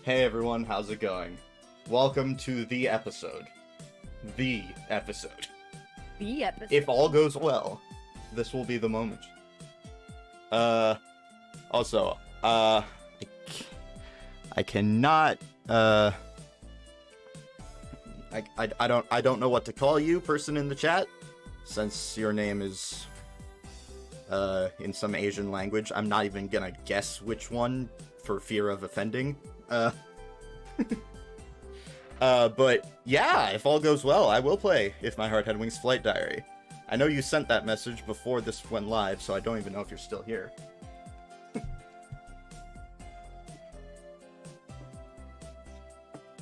Hey everyone, how's it going? Welcome to the episode. The episode. The episode. If all goes well, this will be the moment. Also, I cannot, I don't know what to call you, person in the chat, since your name is, in some Asian language. I'm not even gonna guess which one, for fear of offending. But yeah, if all goes well, I will play If My Heart Had Wings Flight Diary. I know you sent that message before this went live, so I don't even know if you're still here.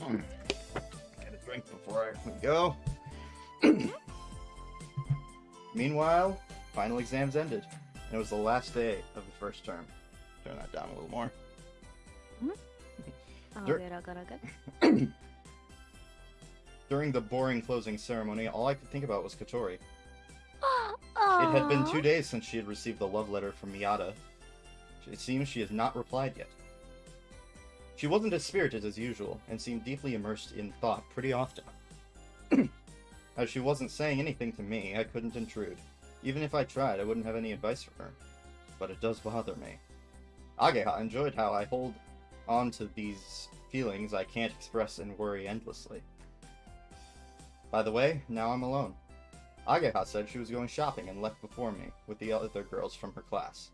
Get a drink before we go. Meanwhile, final exams ended, and it was the last day of the first term. Turn that down a little more. During the boring closing ceremony, all I could think about was Kotori. It had been 2 days since she had received the love letter from Miyata. It seems she has not replied yet. She wasn't as spirited as usual, and seemed deeply immersed in thought pretty often. As she wasn't saying anything to me, I couldn't intrude. Even if I tried, I wouldn't have any advice for her. But it does bother me. Ageha enjoyed how I hold on to these feelings I can't express and worry endlessly. By the way, now I'm alone. Ageha said she was going shopping and left before me, with the other girls from her class.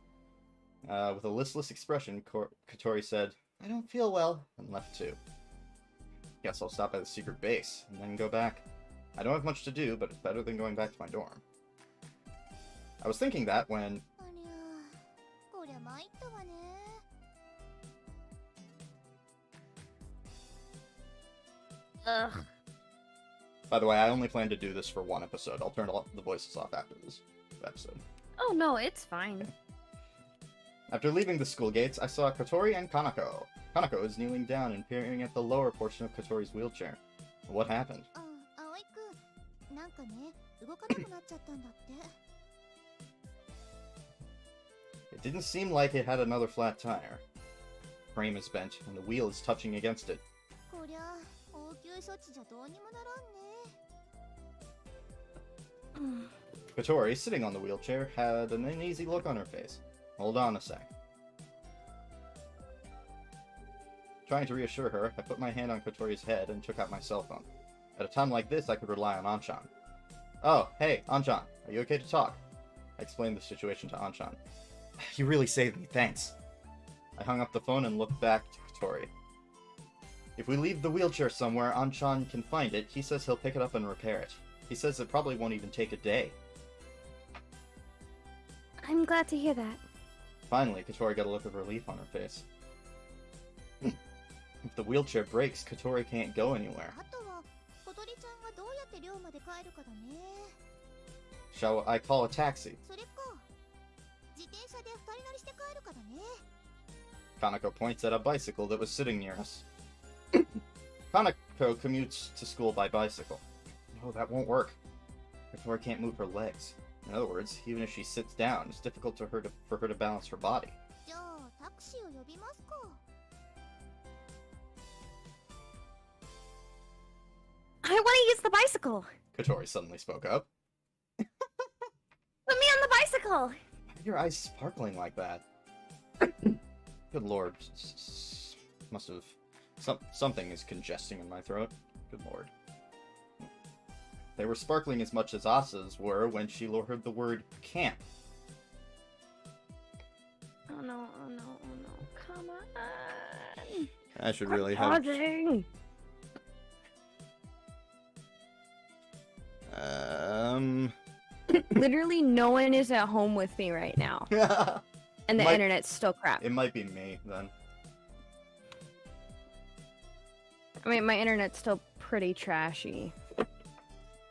With a listless expression, Kotori said, "I don't feel well," and left too. Guess I'll stop by the secret base, and then go back. I don't have much to do, but it's better than going back to my dorm. I was thinking that when... Ugh. By the way, I only plan to do this for one episode. I'll turn the voices off after this episode. Oh no, it's fine. After leaving the school gates, I saw Kotori and Kanako. Kanako is kneeling down and peering at the lower portion of Kotori's wheelchair. What happened? It didn't seem like it had another flat tire. Frame is bent, and the wheel is touching against it. Kotori, sitting on the wheelchair, had an uneasy look on her face. Hold on a sec. Trying to reassure her, I put my hand on Kotori's head and took out my cell phone. At a time like this, I could rely on Anchan. "Oh, hey, Anchan, are you okay to talk?" I explained the situation to Anchan. "You really saved me, thanks." I hung up the phone and looked back to Kotori. "If we leave the wheelchair somewhere, Anchan can find it. He says he'll pick it up and repair it. He says it probably won't even take a day." I'm glad to hear that. Finally, Kotori got a look of relief on her face. If the wheelchair breaks, Kotori can't go anywhere. Shall I call a taxi? Kanako points at a bicycle that was sitting near us. Kanako commutes to school by bicycle. No, that won't work. Kotori can't move her legs. In other words, even if she sits down, it's difficult for her to balance her body. I want to use the bicycle. Kotori suddenly spoke up. Put me on the bicycle. Why are your eyes sparkling like that? Good lord. Must have... Something is congesting in my throat. Good lord. They were sparkling as much as Asa's were when she heard the word camp. Oh no, oh no, oh no. Come on. I should really have... Literally no one is at home with me right now. And the internet's still crap. It might be me, then. I mean, my internet's still pretty trashy.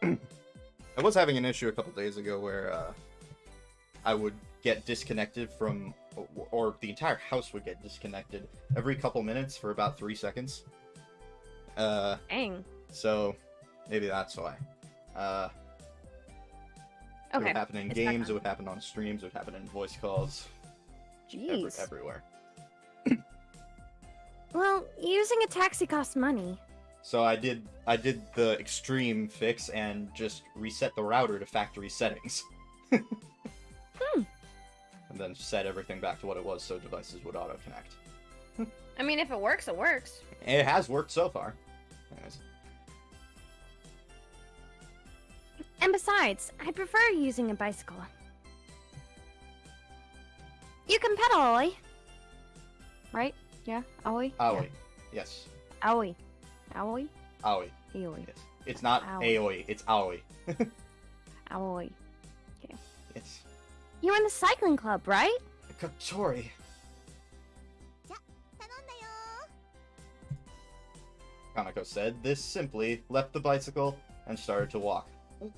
I was having an issue a couple days ago where I would get disconnected from, or the entire house would get disconnected every couple minutes for about 3 seconds. Dang. So maybe that's why. It would happen in games, it would happen on streams, it would happen in voice calls. Jeez. Everywhere. Well, using a taxi costs money. So I did the extreme fix and just reset the router to factory settings. And then set everything back to what it was so devices would auto-connect. I mean, if it works, it works. It has worked so far. Anyways. And besides, I prefer using a bicycle. You can pedal, Aoi. Right? Yeah? Aoi? Aoi. Yes. Aoi. Aoi? Aoi. Aoi. Yes. It's not Aoi. Aoi, it's Aoi. Aoi. Okay. Yes. You're in the cycling club, right? Kotori. Kanako said this simply, left the bicycle, and started to walk.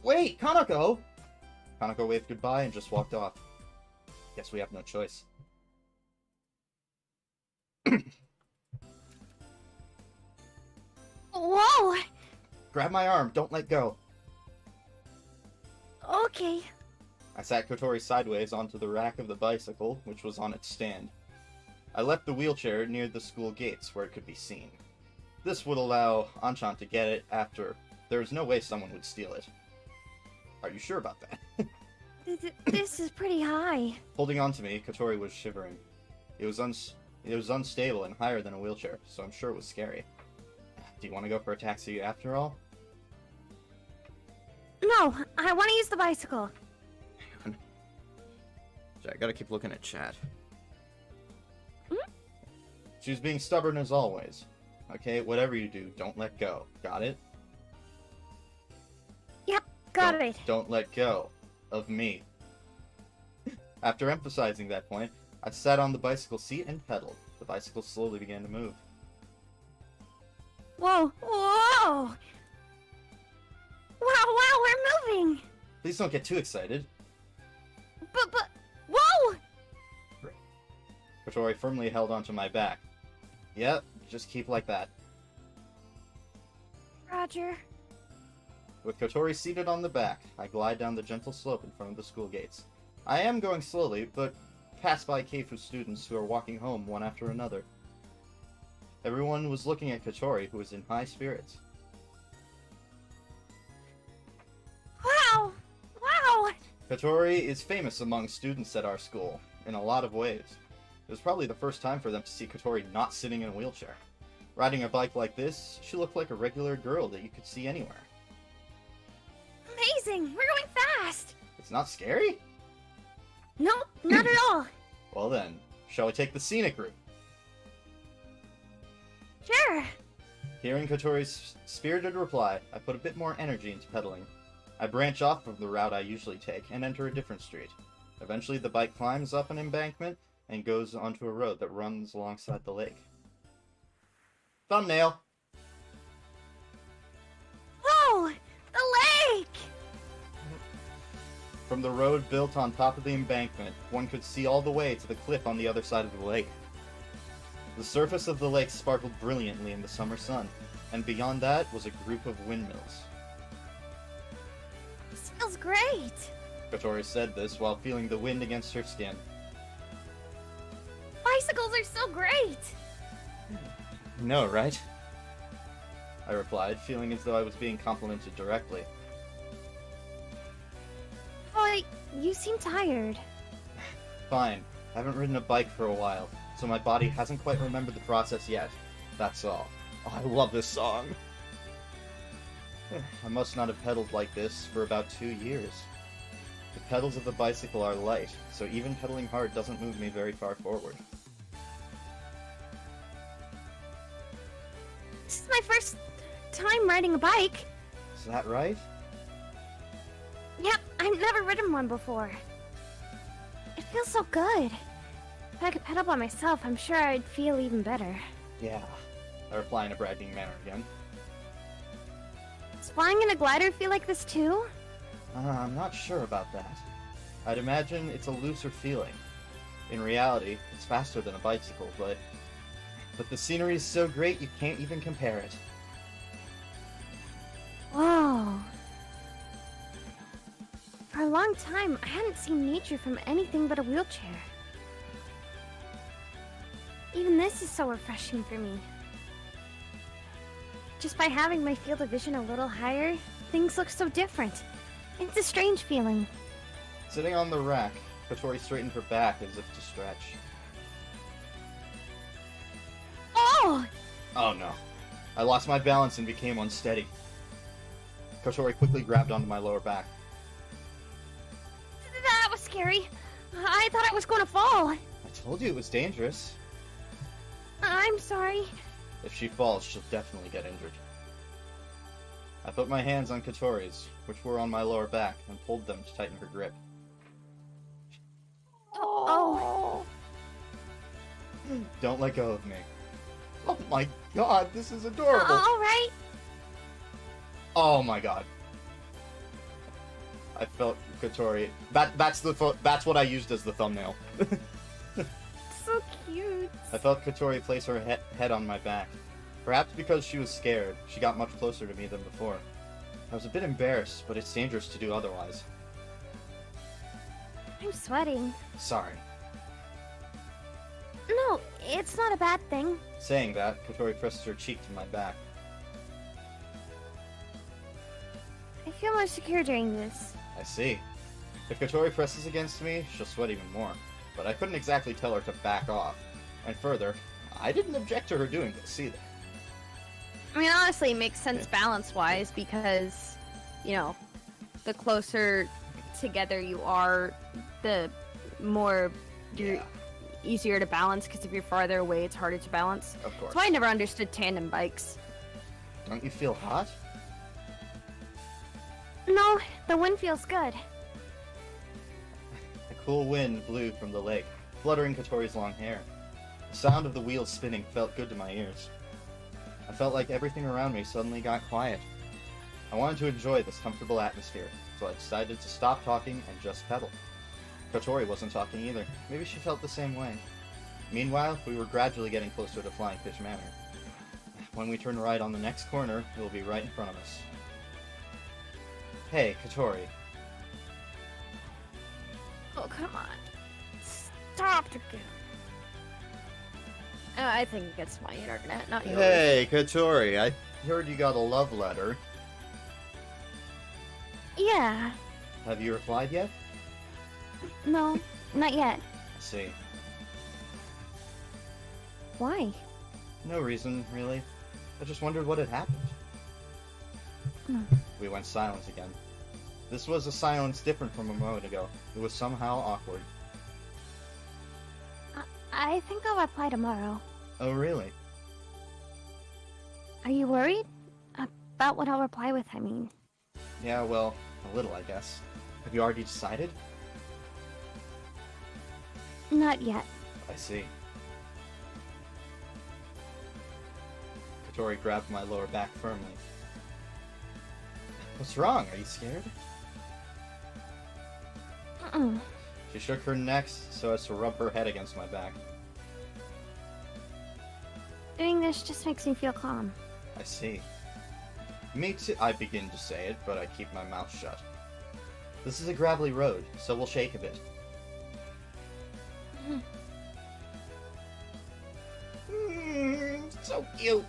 Wait, Kanako! Kanako waved goodbye and just walked off. Guess we have no choice. Whoa! Grab my arm, don't let go. Okay. I sat Kotori sideways onto the rack of the bicycle, which was on its stand. I left the wheelchair near the school gates where it could be seen. This would allow Anchan to get it after. There is no way someone would steal it. Are you sure about that? This is pretty high. Holding on to me, Kotori was shivering. It was unstable and higher than a wheelchair, so I'm sure it was scary. Do you want to go for a taxi after all? No, I want to use the bicycle. I gotta keep looking at chat. Hmm? She was being stubborn as always. Okay, whatever you do, don't let go. Got it? Yep, got it. Don't let go of me. After emphasizing that point, I sat on the bicycle seat and pedaled. The bicycle slowly began to move. Whoa, whoa! Wow, we're moving! Please don't get too excited. But, whoa! Kotori firmly held onto my back. Yep, just keep like that. Roger. With Kotori seated on the back, I glide down the gentle slope in front of the school gates. I am going slowly, but pass by Keifu students who are walking home one after another. Everyone was looking at Kotori, who was in high spirits. Wow! Kotori is famous among students at our school, in a lot of ways. It was probably the first time for them to see Kotori not sitting in a wheelchair. Riding a bike like this, she looked like a regular girl that you could see anywhere. Amazing! We're going fast! It's not scary? Nope, not at all. Well then, shall we take the scenic route? Sure. Hearing Kotori's spirited reply, I put a bit more energy into pedaling. I branch off from the route I usually take and enter a different street. Eventually the bike climbs up an embankment and goes onto a road that runs alongside the lake. Thumbnail! Whoa! The lake! From the road built on top of the embankment, one could see all the way to the cliff on the other side of the lake. The surface of the lake sparkled brilliantly in the summer sun, and beyond that was a group of windmills. This feels great! Kotori said this while feeling the wind against her skin. Bicycles are so great! No, right? I replied, feeling as though I was being complimented directly. Boy, you seem tired. Fine. I haven't ridden a bike for a while, so my body hasn't quite remembered the process yet. That's all. Oh, I love this song! I must not have pedaled like this for about 2 years. The pedals of the bicycle are light, so even pedaling hard doesn't move me very far forward. This is my first time riding a bike. Is that right? Yep, I've never ridden one before. It feels so good. If I could pedal by myself, I'm sure I'd feel even better. Yeah. I reply in a bragging manner again. Does flying in a glider feel like this too? I'm not sure about that. I'd imagine it's a looser feeling. In reality, it's faster than a bicycle, but the scenery is so great you can't even compare it. Whoa. For a long time, I hadn't seen nature from anything but a wheelchair. Even this is so refreshing for me. Just by having my field of vision a little higher, things look so different. It's a strange feeling. Sitting on the rack, Kotori straightened her back as if to stretch. Oh! Oh no. I lost my balance and became unsteady. Kotori quickly grabbed onto my lower back. That was scary. I thought I was going to fall. I told you it was dangerous. I'm sorry. If she falls, she'll definitely get injured. I put my hands on Kotori's, which were on my lower back, and pulled them to tighten her grip. Oh. Don't let go of me. Oh my god, this is adorable. All right. Oh my god. I felt Kotori. That's what I used as the thumbnail. So cute. I felt Kotori place her head on my back. Perhaps because she was scared, she got much closer to me than before. I was a bit embarrassed, but it's dangerous to do otherwise. I'm sweating. Sorry. No, it's not a bad thing. Saying that, Kotori pressed her cheek to my back. I feel more secure doing this. I see. If Kotori presses against me, she'll sweat even more. But I couldn't exactly tell her to back off. And further, I didn't object to her doing this either. I mean, honestly, it makes sense balance-wise because, you know, the closer together you are, the more you're easier to balance, because if you're farther away, it's harder to balance. Of course. That's why I never understood tandem bikes. Don't you feel hot? No, the wind feels good. A cool wind blew from the lake, fluttering Kotori's long hair. The sound of the wheels spinning felt good to my ears. I felt like everything around me suddenly got quiet. I wanted to enjoy this comfortable atmosphere, so I decided to stop talking and just pedal. Kotori wasn't talking either. Maybe she felt the same way. Meanwhile, we were gradually getting closer to Flying Fish Manor. When we turn right on the next corner, it will be right in front of us. Hey, Kotori. Oh, come on. Stop again. I think it's my internet, not yours. Hey, Kotori, I heard you got a love letter. Yeah. Have you replied yet? No, not yet. I see. Why? No reason, really. I just wondered what had happened. We went silent again. This was a silence different from a moment ago. It was somehow awkward. I think I'll reply tomorrow. Oh, really? Are you worried? About what I'll reply with, I mean. Yeah, well, a little, I guess. Have you already decided? Not yet. I see. Kotori grabbed my lower back firmly. What's wrong? Are you scared? Mm-mm. She shook her neck so as to rub her head against my back. Doing this just makes me feel calm. I see. Me too. I begin to say it, but I keep my mouth shut. This is a gravelly road, so we'll shake a bit. So cute!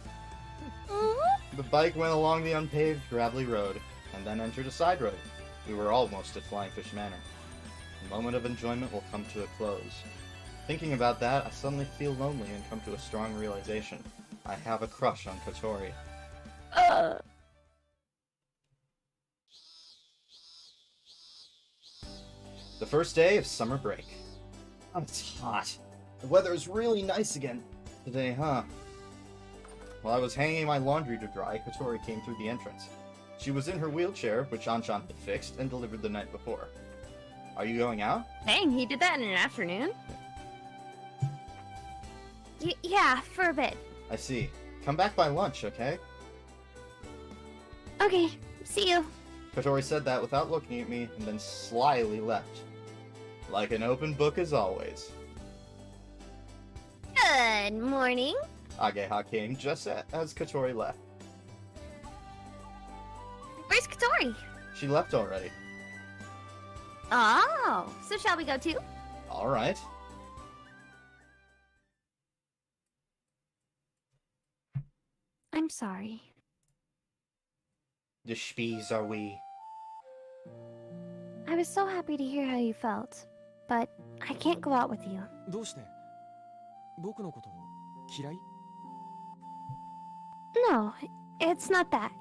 The bike went along the unpaved, gravelly road, and then entered a side road. We were almost at Flying Fish Manor. The moment of enjoyment will come to a close. Thinking about that, I suddenly feel lonely and come to a strong realization. I have a crush on Kotori. The first day of summer break. Oh, it's hot. The weather is really nice again today, huh? While I was hanging my laundry to dry, Kotori came through the entrance. She was in her wheelchair, which Anchan had fixed and delivered the night before. Are you going out? Dang, he did that in an afternoon? Yeah, for a bit. I see. Come back by lunch, okay? Okay, see you. Kotori said that without looking at me, and then slyly left. Like an open book as always. Good morning. Ageha came just as Kotori left. Where's Kotori? She left already. Oh, so shall we go too? Alright. I'm sorry. The spies are we. I was so happy to hear how you felt, but I can't go out with you. どうして僕のこと嫌い No, it's not that.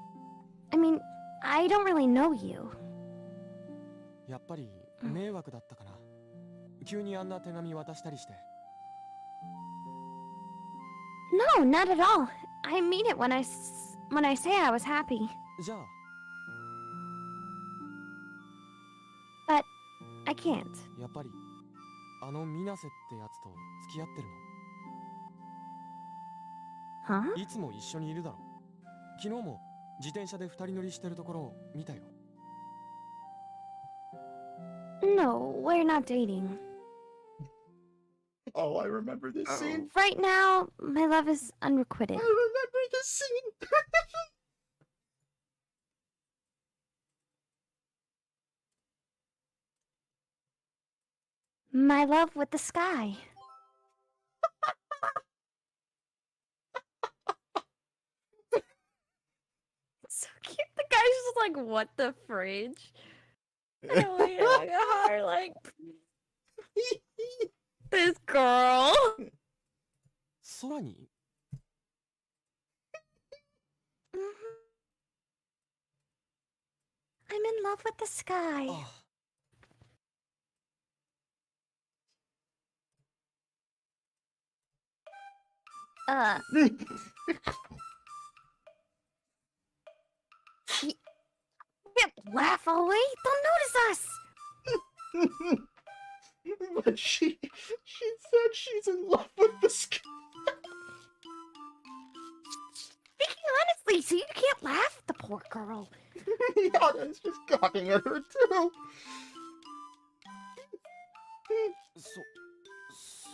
I mean, I don't really know you. やっぱり迷惑だったかな急にあんな手紙渡したりして No, not at all. I mean it when I say I was happy. じゃあ But I can't. やっぱりあの水瀬ってやつと付き合ってる Huh? のいつも一緒にいるだろ昨日も自転車で二人乗りしてるところを見たよ No, we're not dating. Oh, I remember this scene. Right now, my love is unrequited. I remember this scene. My love with the sky. So cute. The guy's just like, what the fridge? And Aoi and Agaha are like, this girl. 空に Mhm. I'm in love with the sky. あ Can't laugh away. They'll notice us. But she said she's in love with the sky. Speaking honestly, so you can't laugh at the poor girl. Yada's just gawking at her too.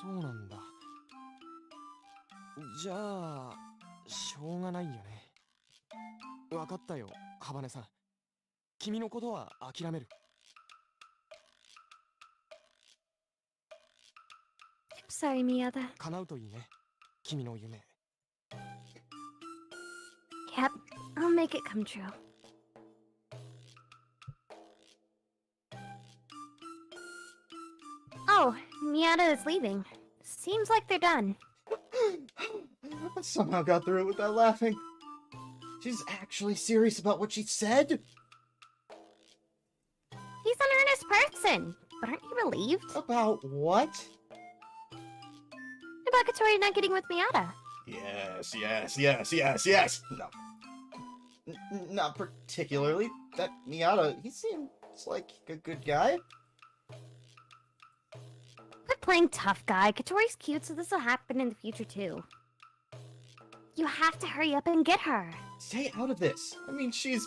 そうなんだじゃあしょうがないよねわかったよハバネさん君のことは諦める I'm sorry, Miyada. 叶うといいね君の夢 Yep, I'll make it come true. Oh, Miyada is leaving. Seems like they're done. I somehow got through it without laughing. She's actually serious about what she said? He's an earnest person, but aren't you relieved? About what? About Kotori not getting with Miyada. Yes. No. Not particularly. That Miyata, he seems like a good guy. Quit playing tough guy. Kotori's cute, so this will happen in the future too. You have to hurry up and get her. Stay out of this. I mean, she's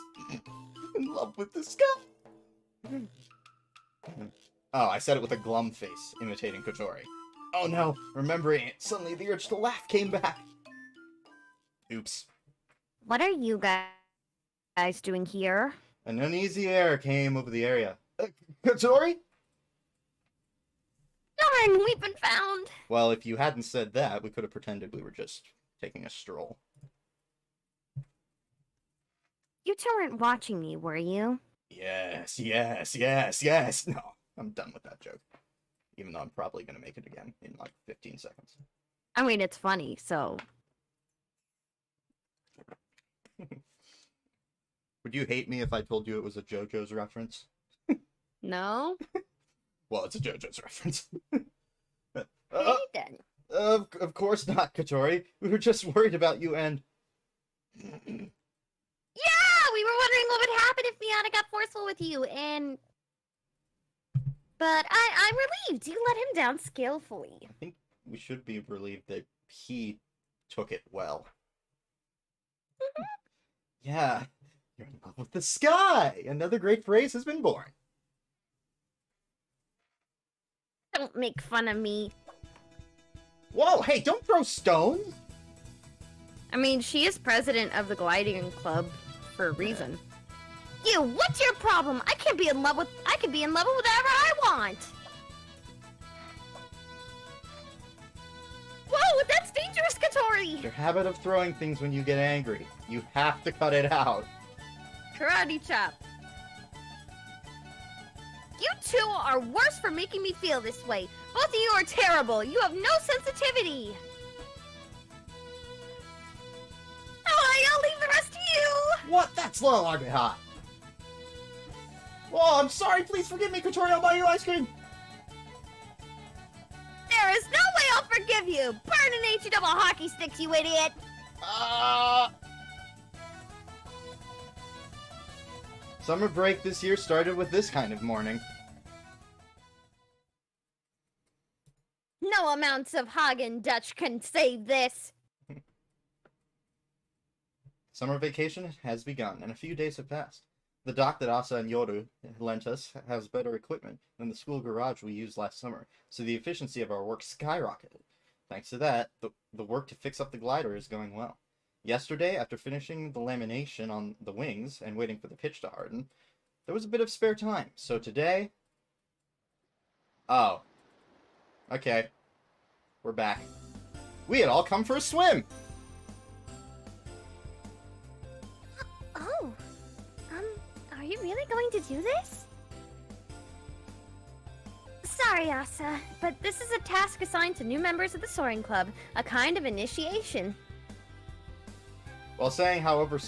in love with this guy. Oh, I said it with a glum face, imitating Kotori. Oh no, remembering it, suddenly the urge to laugh came back. Oops. What are you guys doing here? An uneasy air came over the area. Kotori? Darn, we've been found. Well, if you hadn't said that, we could have pretended we were just taking a stroll. You two weren't watching me, were you? Yes. No, I'm done with that joke. Even though I'm probably going to make it again in like 15 seconds. I mean, it's funny, so... Would you hate me if I told you it was a JoJo's reference? No? Well, it's a JoJo's reference. Hey, then. Of course not, Kotori. We were just worried about you and... Yeah, we were wondering what would happen if Miyata got forceful with you, and... But I'm relieved you let him down skillfully. I think we should be relieved that he took it well. Yeah, you're in love with the sky! Another great phrase has been born. Don't make fun of me. Whoa, hey, don't throw stones! I mean, she is president of the gliding club for a reason. You, what's your problem? I can be in love with whatever I want. Whoa, that's dangerous, Kotori. scary! Your habit of throwing things when you get angry. You have to cut it out. Karate chop. You two are worse for making me feel this way. Both of you are terrible. You have no sensitivity. Alright, I'll leave the rest to you. What? That's low, Ageha. Oh, I'm sorry. Please forgive me, Kotori. I'll buy you ice cream. There is no way I'll forgive you. Burn an H double hockey sticks, you idiot. Summer break this year started with this kind of morning. No amounts of Hagen Dutch can save this. Summer vacation has begun, and a few days have passed. The dock that Asa and Yoru lent us has better equipment than the school garage we used last summer, so the efficiency of our work skyrocketed. Thanks to that, the work to fix up the glider is going well. Yesterday, after finishing the lamination on the wings and waiting for the pitch to harden, there was a bit of spare time, so today... Oh. Okay. We're back. We had all come for a swim! Oh. Are you really going to do this? Sorry, Asa, but this is a task assigned to new members of the Soaring Club, a kind of initiation. While saying however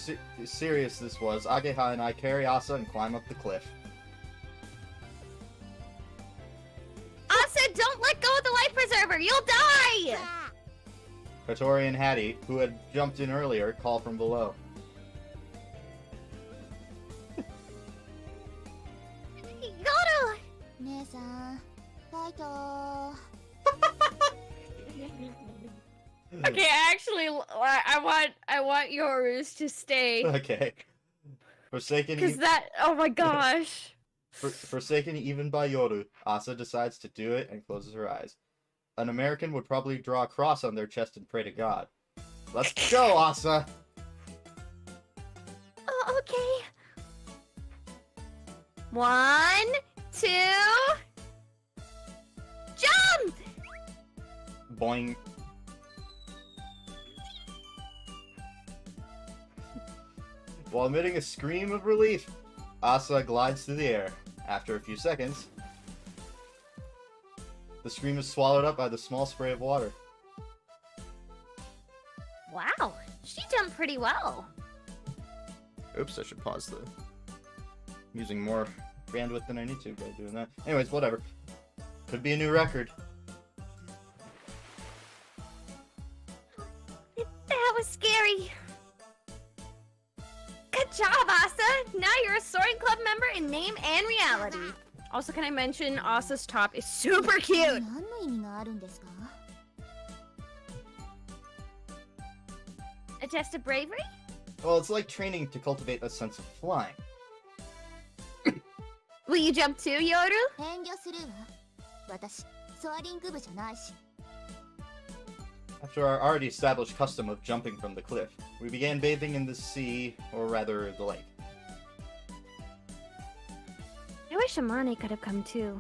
serious this was, Ageha and I carry Asa and climb up the cliff. Asa, don't let go of the life preserver! You'll die! Kotori and Hattie, who had jumped in earlier, call from below. Yoru! 姉さん、ファイト。 Okay, actually, I want yours to stay. Okay. Forsaken, Because that, oh my gosh. forsaken even by Yoru, Asa decides to do it and closes her eyes. An American would probably draw a cross on their chest and pray to God. Let's go, Asa! Oh, okay. 1, 2... Jump! Boing. While emitting a scream of relief, Asa glides through the air. After a few seconds, the scream is swallowed up by the small spray of water. Wow, she jumped pretty well. Oops, I should pause the... using more bandwidth than I need to by doing that. Anyways, whatever. Could be a new record. That was scary. Good job, Asa! Now you're a Soaring Club member in name and reality. Also, can I mention Asa's top is super cute? 何の意味があるんですか? A test of bravery? Well, it's like training to cultivate a sense of flying. Will you jump too, Yoru? 遠慮するわ。私、ソアリング部じゃないし。 After our already established custom of jumping from the cliff, we began bathing in the sea, or rather, the lake. I wish Amane could have come too.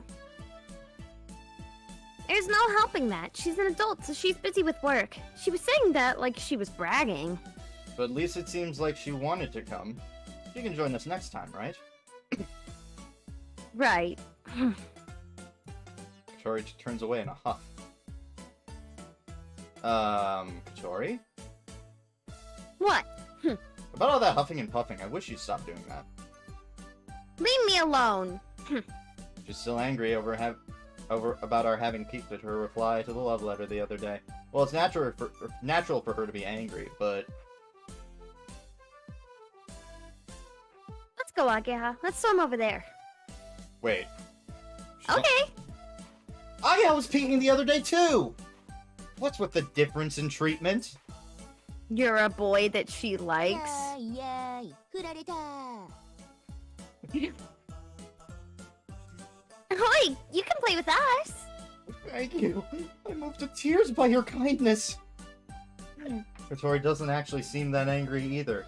There's no helping that. She's an adult, so she's busy with work. She was saying that like she was bragging. But at least it seems like she wanted to come. She can join us next time, right? Right. Kotori turns away in a huff. Kotori? What? About all that huffing and puffing, I wish you'd stop doing that. Leave me alone. She's still angry about our having peeked at her reply to the love letter the other day. Well, it's natural for her to be angry, but... Let's go, Ageha. Let's swim over there. Wait. Okay. I was peeking the other day, too! What's with the difference in treatment? You're a boy that she イ likes. ェーイイェーイ振られた Oi, you can play with us. Thank you. I'm moved to tears by your kindness. Kotori doesn't actually seem that angry either.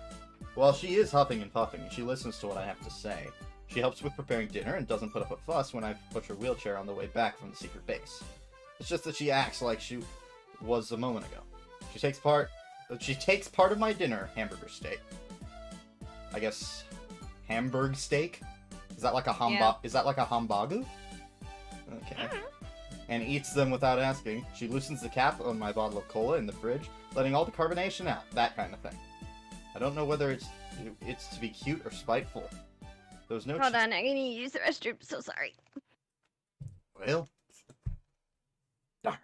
While she is huffing and puffing, she listens to what I have to say. She helps with preparing dinner and doesn't put up a fuss when I push her wheelchair on the way back from the secret base. It's just that she acts like she was a moment ago. She takes part She takes part of my dinner, hamburger steak. I guess Hamburg steak? Is that like a Is that like a hambagu? Okay. And eats them without asking. She loosens the cap on my bottle of cola in the fridge, letting all the carbonation out. That kind of thing. I don't know whether it's to be cute or spiteful. There was no. Hold on, I need to use the restroom. So sorry. Well. Darn.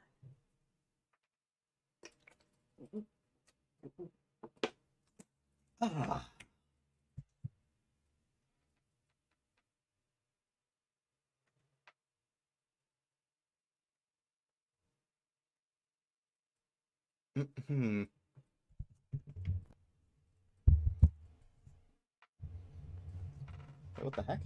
Ah. Hmm. What the heck?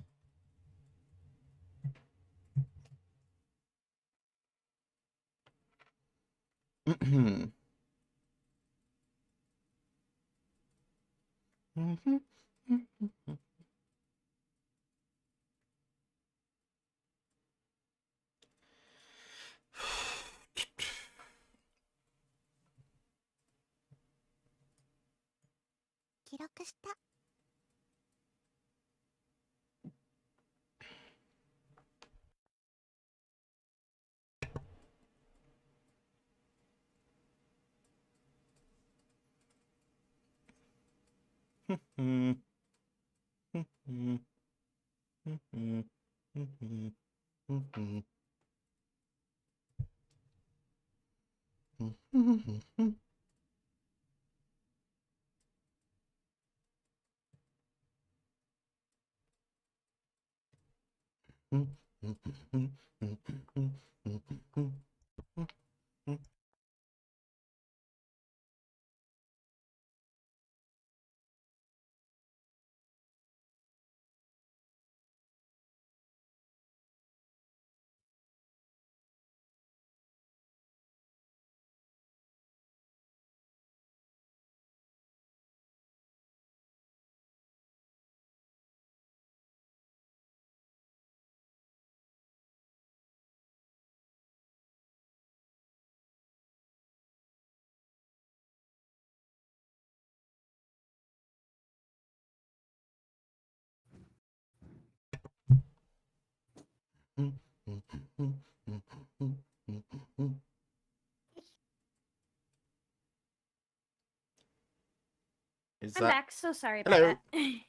I'm back. So sorry about Hello. that.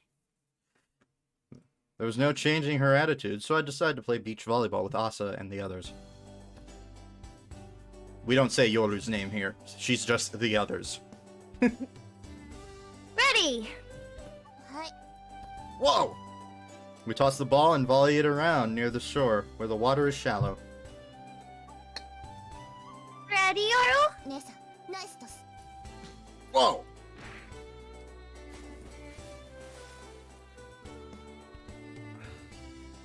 There was no changing her attitude, so I decided to play beach volleyball with Asa and the others. We don't say Yoru's name here. She's just the others. Ready! Whoa! We toss the ball and volley it around near the shore, where the water is shallow. Ready, Yoru? 姉さんナイストス Whoa!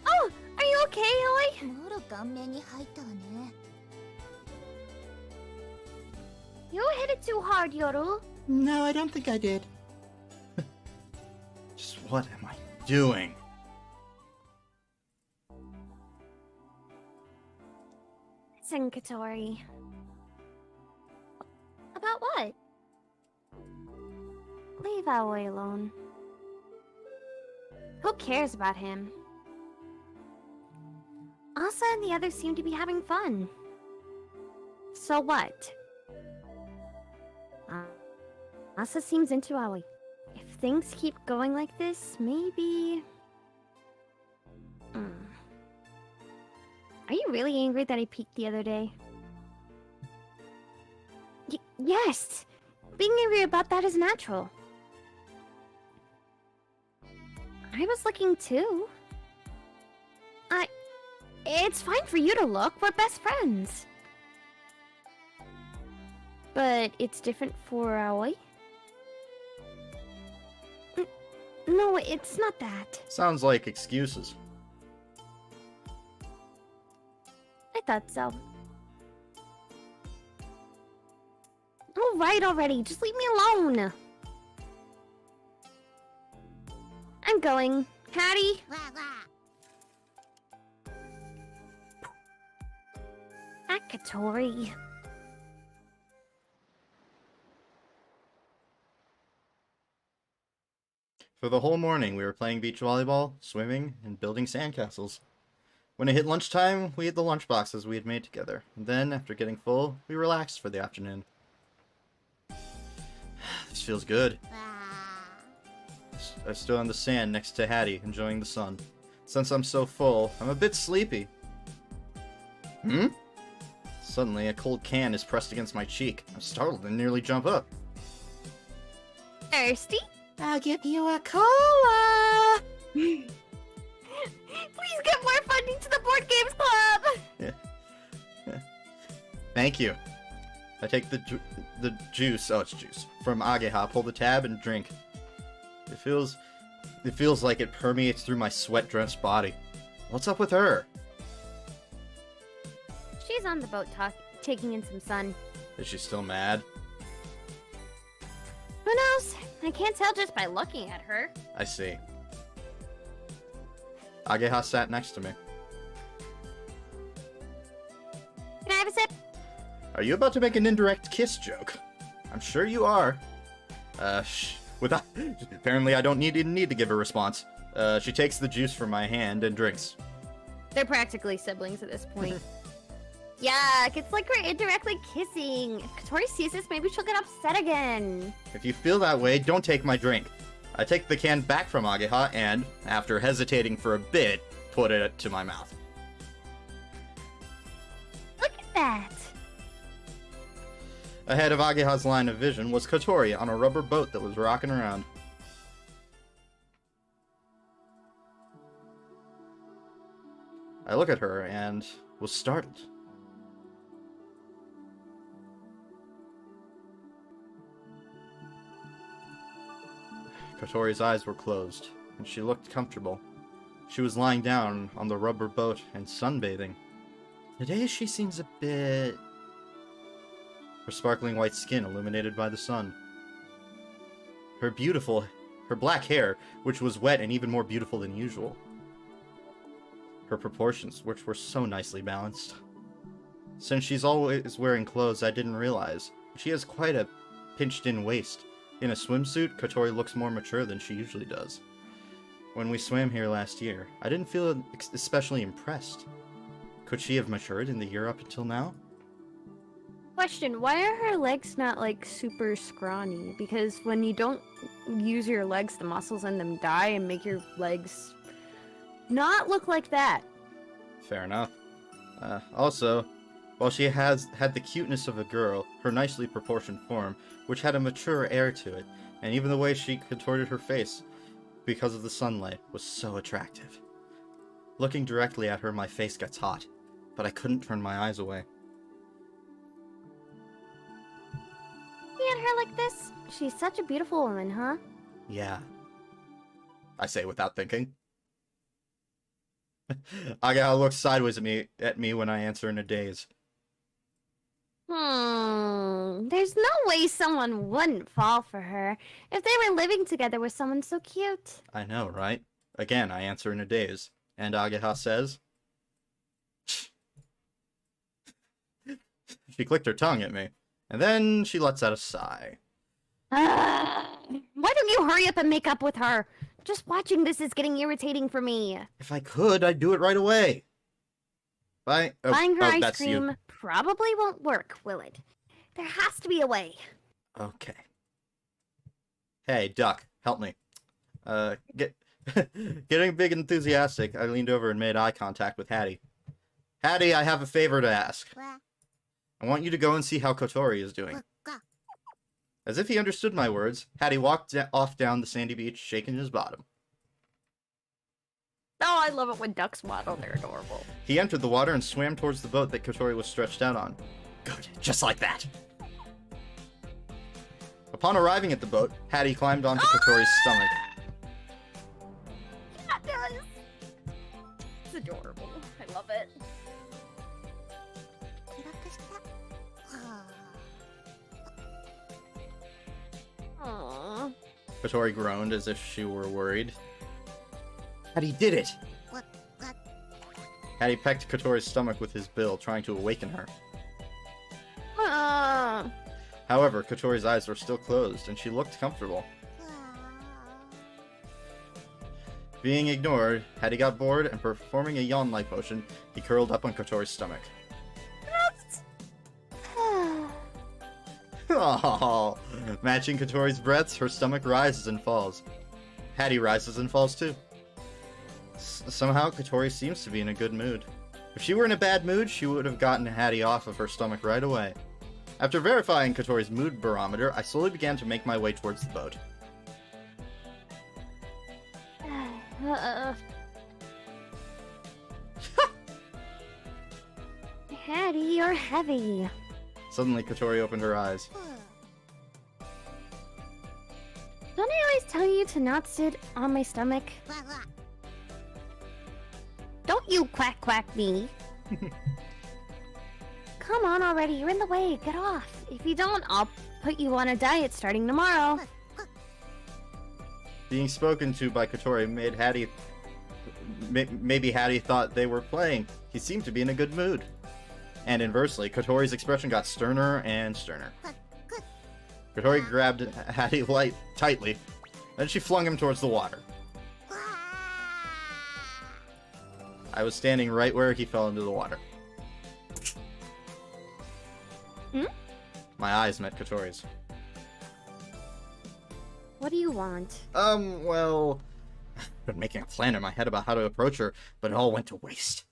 Oh, are you okay, Aoi? もろ顔面に入ったわね You hit it too hard, Yoru. No, I don't think I did. Just what am I doing? Listen, Kotori. About what? Leave Aoi alone. Who cares about him? Asa and the others seem to be having fun. So what? Asa seems into Aoi. If things keep going like this, maybe... Are you really angry that I peeked the other day? Yes! Being angry about that is natural. I was looking too. It's fine for you to look. We're best friends. But it's different for Aoi? No, it's not that. Sounds like excuses. I thought so. Alright already, just leave me alone. I'm going. Hattie? わあわあ At Kotori. For the whole morning, we were playing beach volleyball, swimming, and building sandcastles. When it hit lunchtime, we ate the lunchboxes we had made together. And then, after getting full, we relaxed for the afternoon. This feels good. I stood on the sand next to Hattie, enjoying the sun. Since I'm so full, I'm a bit sleepy. Hmm? Suddenly, a cold can is pressed against my cheek. I'm startled and nearly jump up. Thirsty? I'll give you a cola. Please get more funding to the board games club. Thank you. I take the juice, oh it's juice, from Ageha, pull the tab, and drink. It feels like it permeates through my sweat-drenched body. What's up with her? She's on the boat taking in some sun. Is she still mad? Who knows? I can't tell just by looking at her. I see. Ageha sat next to me. Can I have a sip? Are you about to make an indirect kiss joke? I'm sure you are. Without apparently I don't need to give a response. She takes the juice from my hand and drinks. They're practically siblings at this point. Yuck, it's like we're indirectly kissing. If Kotori sees this, maybe she'll get upset again. If you feel that way, don't take my drink. I take the can back from Ageha and, after hesitating for a bit, put it to my mouth. Look at that. Ahead of Ageha's line of vision was Kotori on a rubber boat that was rocking around. I look at her and was startled. Kotori's eyes were closed, and she looked comfortable. She was lying down on the rubber boat and sunbathing. Today she seems a bit... Her sparkling white skin illuminated by the sun. Her black hair, which was wet and even more beautiful than usual. Her proportions, which were so nicely balanced. Since she's always wearing clothes I didn't realize, she has quite a pinched-in waist. In a swimsuit, Kotori looks more mature than she usually does. When we swam here last year, I didn't feel especially impressed. Could she have matured in the year up until now? Question, why are her legs not, like, super scrawny? Because when you don't use your legs, the muscles in them die and make your legs not look like that. Fair enough. Also, while she has had the cuteness of a girl, her nicely proportioned form, which had a mature air to it, and even the way she contorted her face, because of the sunlight, was so attractive. Looking directly at her, my face gets hot, but I couldn't turn my eyes away. Looking at her like this, she's such a beautiful woman, huh? Yeah. I say without thinking. Ageha looks sideways at me when I answer in a daze. There's no way someone wouldn't fall for her if they were living together with someone so cute. I know, right? Again, I answer in a daze, and Ageha says... She clicked her tongue at me, and then she lets out a sigh. Why don't you hurry up and make up with her? Just watching this is getting irritating for me. If I could, I'd do it right away. Bye. Buying her ice that's cream you. probably won't work, will it? There has to be a way. Okay. Hey, Duck, help me. Getting big and enthusiastic, I leaned over and made eye contact with Hattie. Hattie, I have a favor to ask. I want you to go and see how Kotori is doing. As if he understood my words, Hattie walked off down the sandy beach, shaking his bottom. Oh, I love it when ducks waddle. They're adorable. He entered the water and swam towards the boat that Kotori was stretched out on. Good, just like that. Upon arriving at the boat, Hattie climbed onto Kotori's stomach. Yeah, it does. It's adorable. I love it. Aww. Kotori groaned as if she were worried. Hattie did it! Hattie pecked Kotori's stomach with his bill, trying to awaken her. However, Kotori's eyes were still closed, and she looked comfortable. Being ignored, Hattie got bored, and performing a yawn-like motion, he curled up on Kotori's stomach. Oh, matching Kotori's breaths, her stomach rises and falls. Hattie rises and falls too. Somehow, Kotori seems to be in a good mood. If she were in a bad mood, she would have gotten Hattie off of her stomach right away. After verifying Kotori's mood barometer, I slowly began to make my way towards the boat. Hattie, you're heavy. Suddenly, Kotori opened her eyes. Don't I always tell you to not sit on my stomach? Don't you quack quack me. Come on already, you're in the way. Get off. If you don't, I'll put you on a diet starting tomorrow. Being spoken to by Kotori made Hattie... Maybe Hattie thought they were playing. He seemed to be in a good mood. And inversely, Kotori's expression got sterner and sterner. Kotori grabbed Hattie tightly, then she flung him towards the water. I was standing right where he fell into the water. My eyes met Kotori's. What do you want? Well... I've been making a plan in my head about how to approach her, but it all went to waste.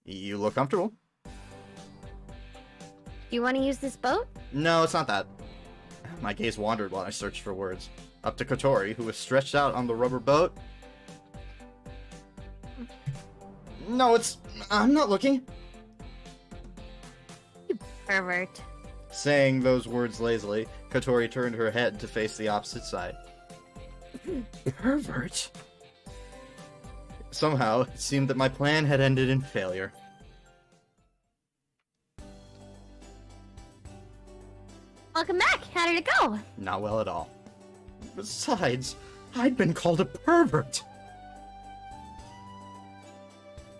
You look comfortable? Do you want to use this boat? No, it's not that. My gaze wandered while I searched for words. Up to Kotori, who was stretched out on the rubber boat. No, I'm not looking. You pervert. Saying those words lazily, Kotori turned her head to face the opposite side. Pervert? Somehow, it seemed that my plan had ended in failure. Welcome back. How did it go? Not well at all. Besides, I'd been called a pervert.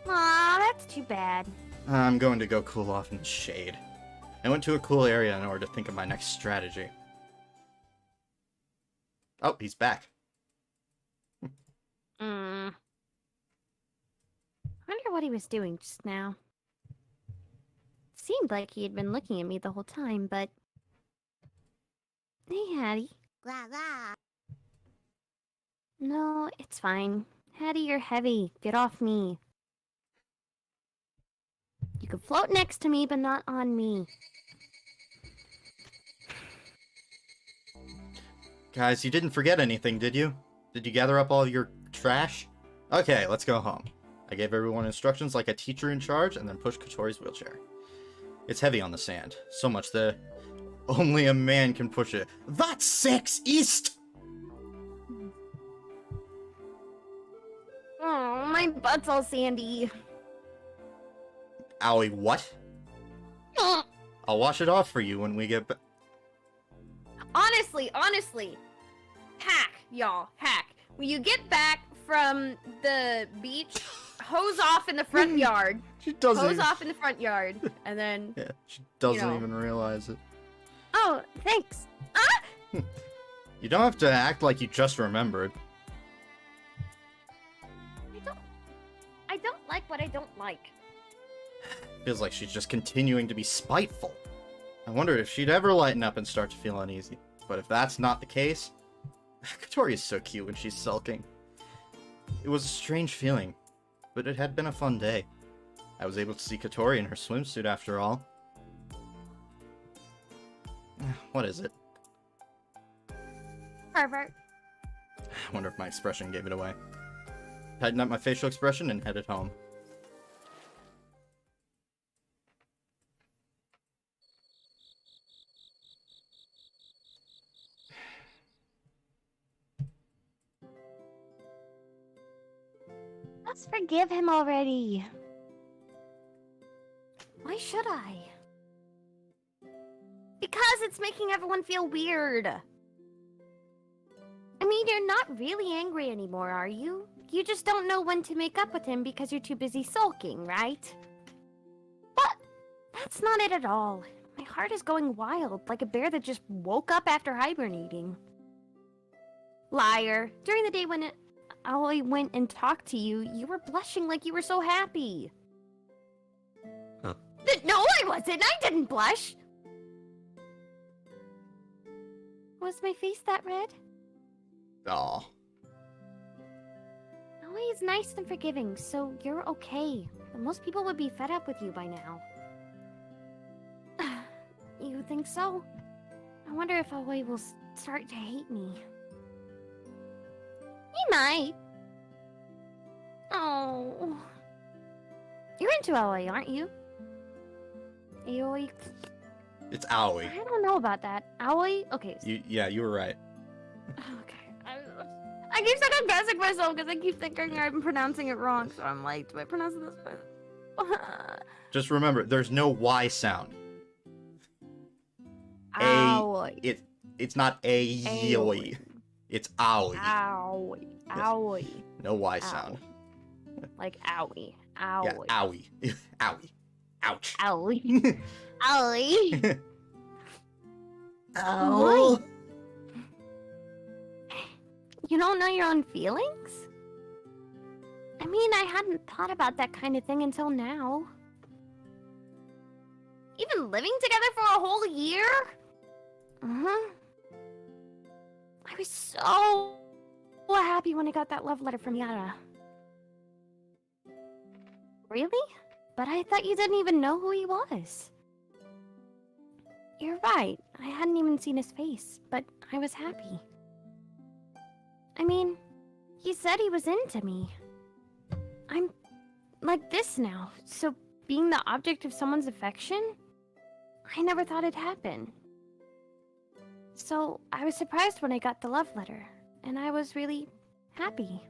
Aw, that's too bad. I'm going to go cool off in the shade. I went to a cool area in order to think of my next strategy. Oh, he's back. I wonder what he was doing just now. Seemed like he had been looking at me the whole time, but... Hey, Hattie. No, it's fine. Hattie, you're heavy. Get off me. You can float next to me, but not on me. Guys, you didn't forget anything, did you? Did you gather up all your trash? Okay, let's go home. I gave everyone instructions like a teacher in charge and then pushed Kotori's wheelchair. It's heavy on the sand, so much that only a man can push it. That's 6 East! Oh, my butt's all sandy. Aoi, what? I'll wash it off for you when we get back. Honestly, hack, y'all, hack. When you get back from the beach, hose off in the front yard. She doesn't. Hose off in the front yard, and then. Yeah, she doesn't You know. even realize it. Oh, thanks. You don't have to act like you just remembered. I don't like what I don't like. Feels like she's just continuing to be spiteful. I wondered if she'd ever lighten up and start to feel uneasy. But if that's not the case... Kotori is so cute when she's sulking. It was a strange feeling, but it had been a fun day. I was able to see Kotori in her swimsuit after all. What is it? Pervert. I wonder if my expression gave it away. Tightened up my facial expression and headed home. Let's forgive him already. Why should I? Because it's making everyone feel weird. I mean, you're not really angry anymore, are you? You just don't know when to make up with him because you're too busy sulking, right? But that's not it at all. My heart is going wild, like a bear that just woke up after hibernating. Liar. During the day when Aoi went and talked to you, you were blushing like you were so happy. Huh. No, I wasn't. I didn't blush. Was my face that red? Aw. Aoi is nice and forgiving, so you're okay. But most people would be fed up with you by now. You think so? I wonder if Aoi will start to hate me. He might. Oh. You're into Aoi, aren't you? Aoi? It's Aoi. I don't know about that. Aoi? Okay. Yeah, you were right. Okay. I keep second guessing myself because I keep thinking I'm pronouncing it wrong. So I'm like, do I pronounce it this way? Just remember, there's no Y sound. Aoi. It's not Aoi. It's Aoi. Aoi. Aoi. No Y Ow. sound. Like owie. Owie. Yeah, Aoi. Aoi. Ouch. Owie. Owie. Ow. You don't know your own feelings? I mean, I hadn't thought about that kind of thing until now. Even living together for a whole year? Uh-huh. I was so happy when I got that love letter from Yara. Really? But I thought you didn't even know who he was. You're right. I hadn't even seen his face, but I was happy. I mean, he said he was into me. I'm like this now, so being the object of someone's affection? I never thought it'd happen. So I was surprised when I got the love letter, and I was really happy.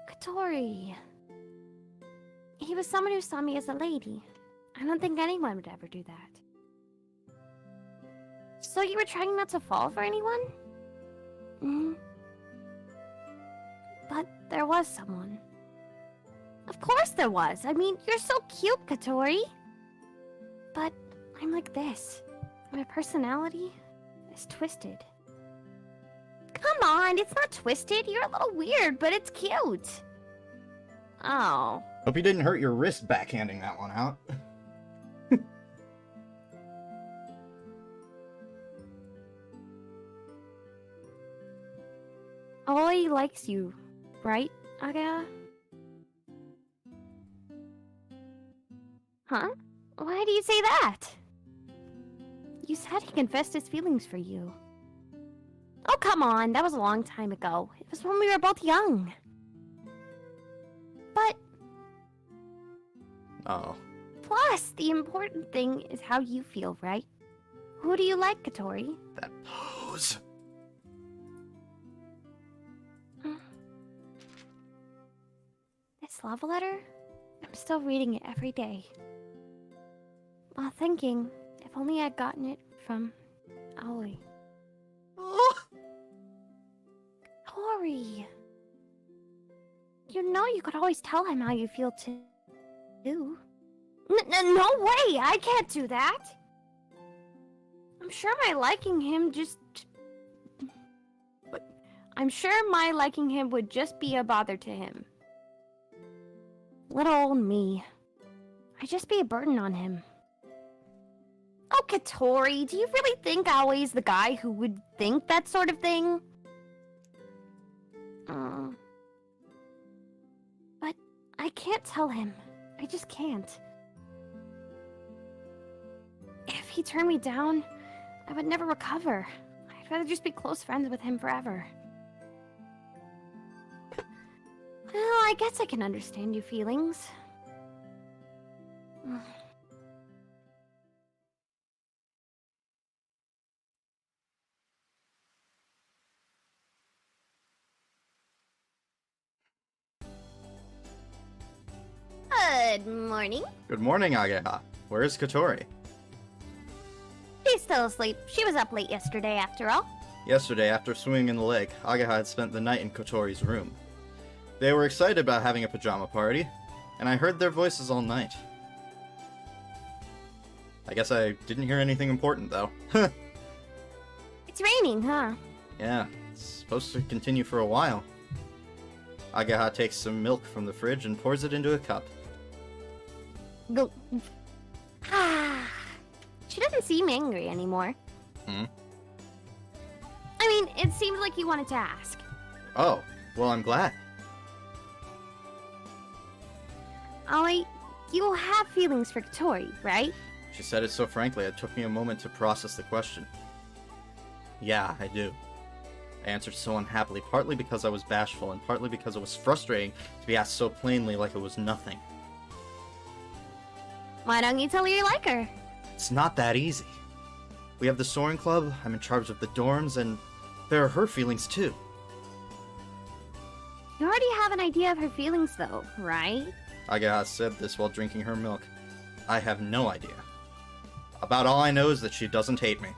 Kotori. He was someone who saw me as a lady. I don't think anyone would ever do that. So you were trying not to fall for anyone? But there was someone. Of course there was. I mean, you're so cute, Kotori. But I'm like this. My personality is twisted. Come on, it's not twisted. You're a little weird, but it's cute. Oh. Hope you didn't hurt your wrist backhanding that one out. Aoi likes you, right, Aga? Huh? Why do you say that? You said he confessed his feelings for you. Oh, come on. That was a long time ago. It was when we were both young. But... Oh. Plus, the important thing is how you feel, right? Who do you like, Kotori? That pose. This love letter? I'm still reading it every day. While thinking, if only I'd gotten it from Aoi. Tori! You know you could always tell him how you feel too. No way! I can't do that! I'm sure my liking him would just be a bother to him. Little old me. I'd just be a burden on him. Oh, Kotori, do you really think Aoi's the guy who would think that sort of thing? But I can't tell him. I just can't. If he turned me down, I would never recover. I'd rather just be close friends with him forever. Well, I guess I can understand your feelings. Good morning. Good morning, Ageha. Where is Kotori? She's still asleep. She was up late yesterday, after all. Yesterday, after swimming in the lake, Ageha had spent the night in Kotori's room. They were excited about having a pajama party, and I heard their voices all night. I guess I didn't hear anything important, though. It's raining, huh? Yeah, it's supposed to continue for a while. Ageha takes some milk from the fridge and pours it into a cup. Go. Ah. She doesn't seem angry anymore. Hmm? I mean, it seemed like you wanted to ask. Oh, well, I'm glad. Aoi, you have feelings for Kotori, right? She said it so frankly, it took me a moment to process the question. Yeah, I do. I answered so unhappily, partly because I was bashful, and partly because it was frustrating to be asked so plainly like it was nothing. Why don't you tell her you like her? It's not that easy. We have the soaring club, I'm in charge of the dorms, and there are her feelings too. You already have an idea of her feelings, though, right? Ageha said this while drinking her milk. I have no idea. About all I know is that she doesn't hate me.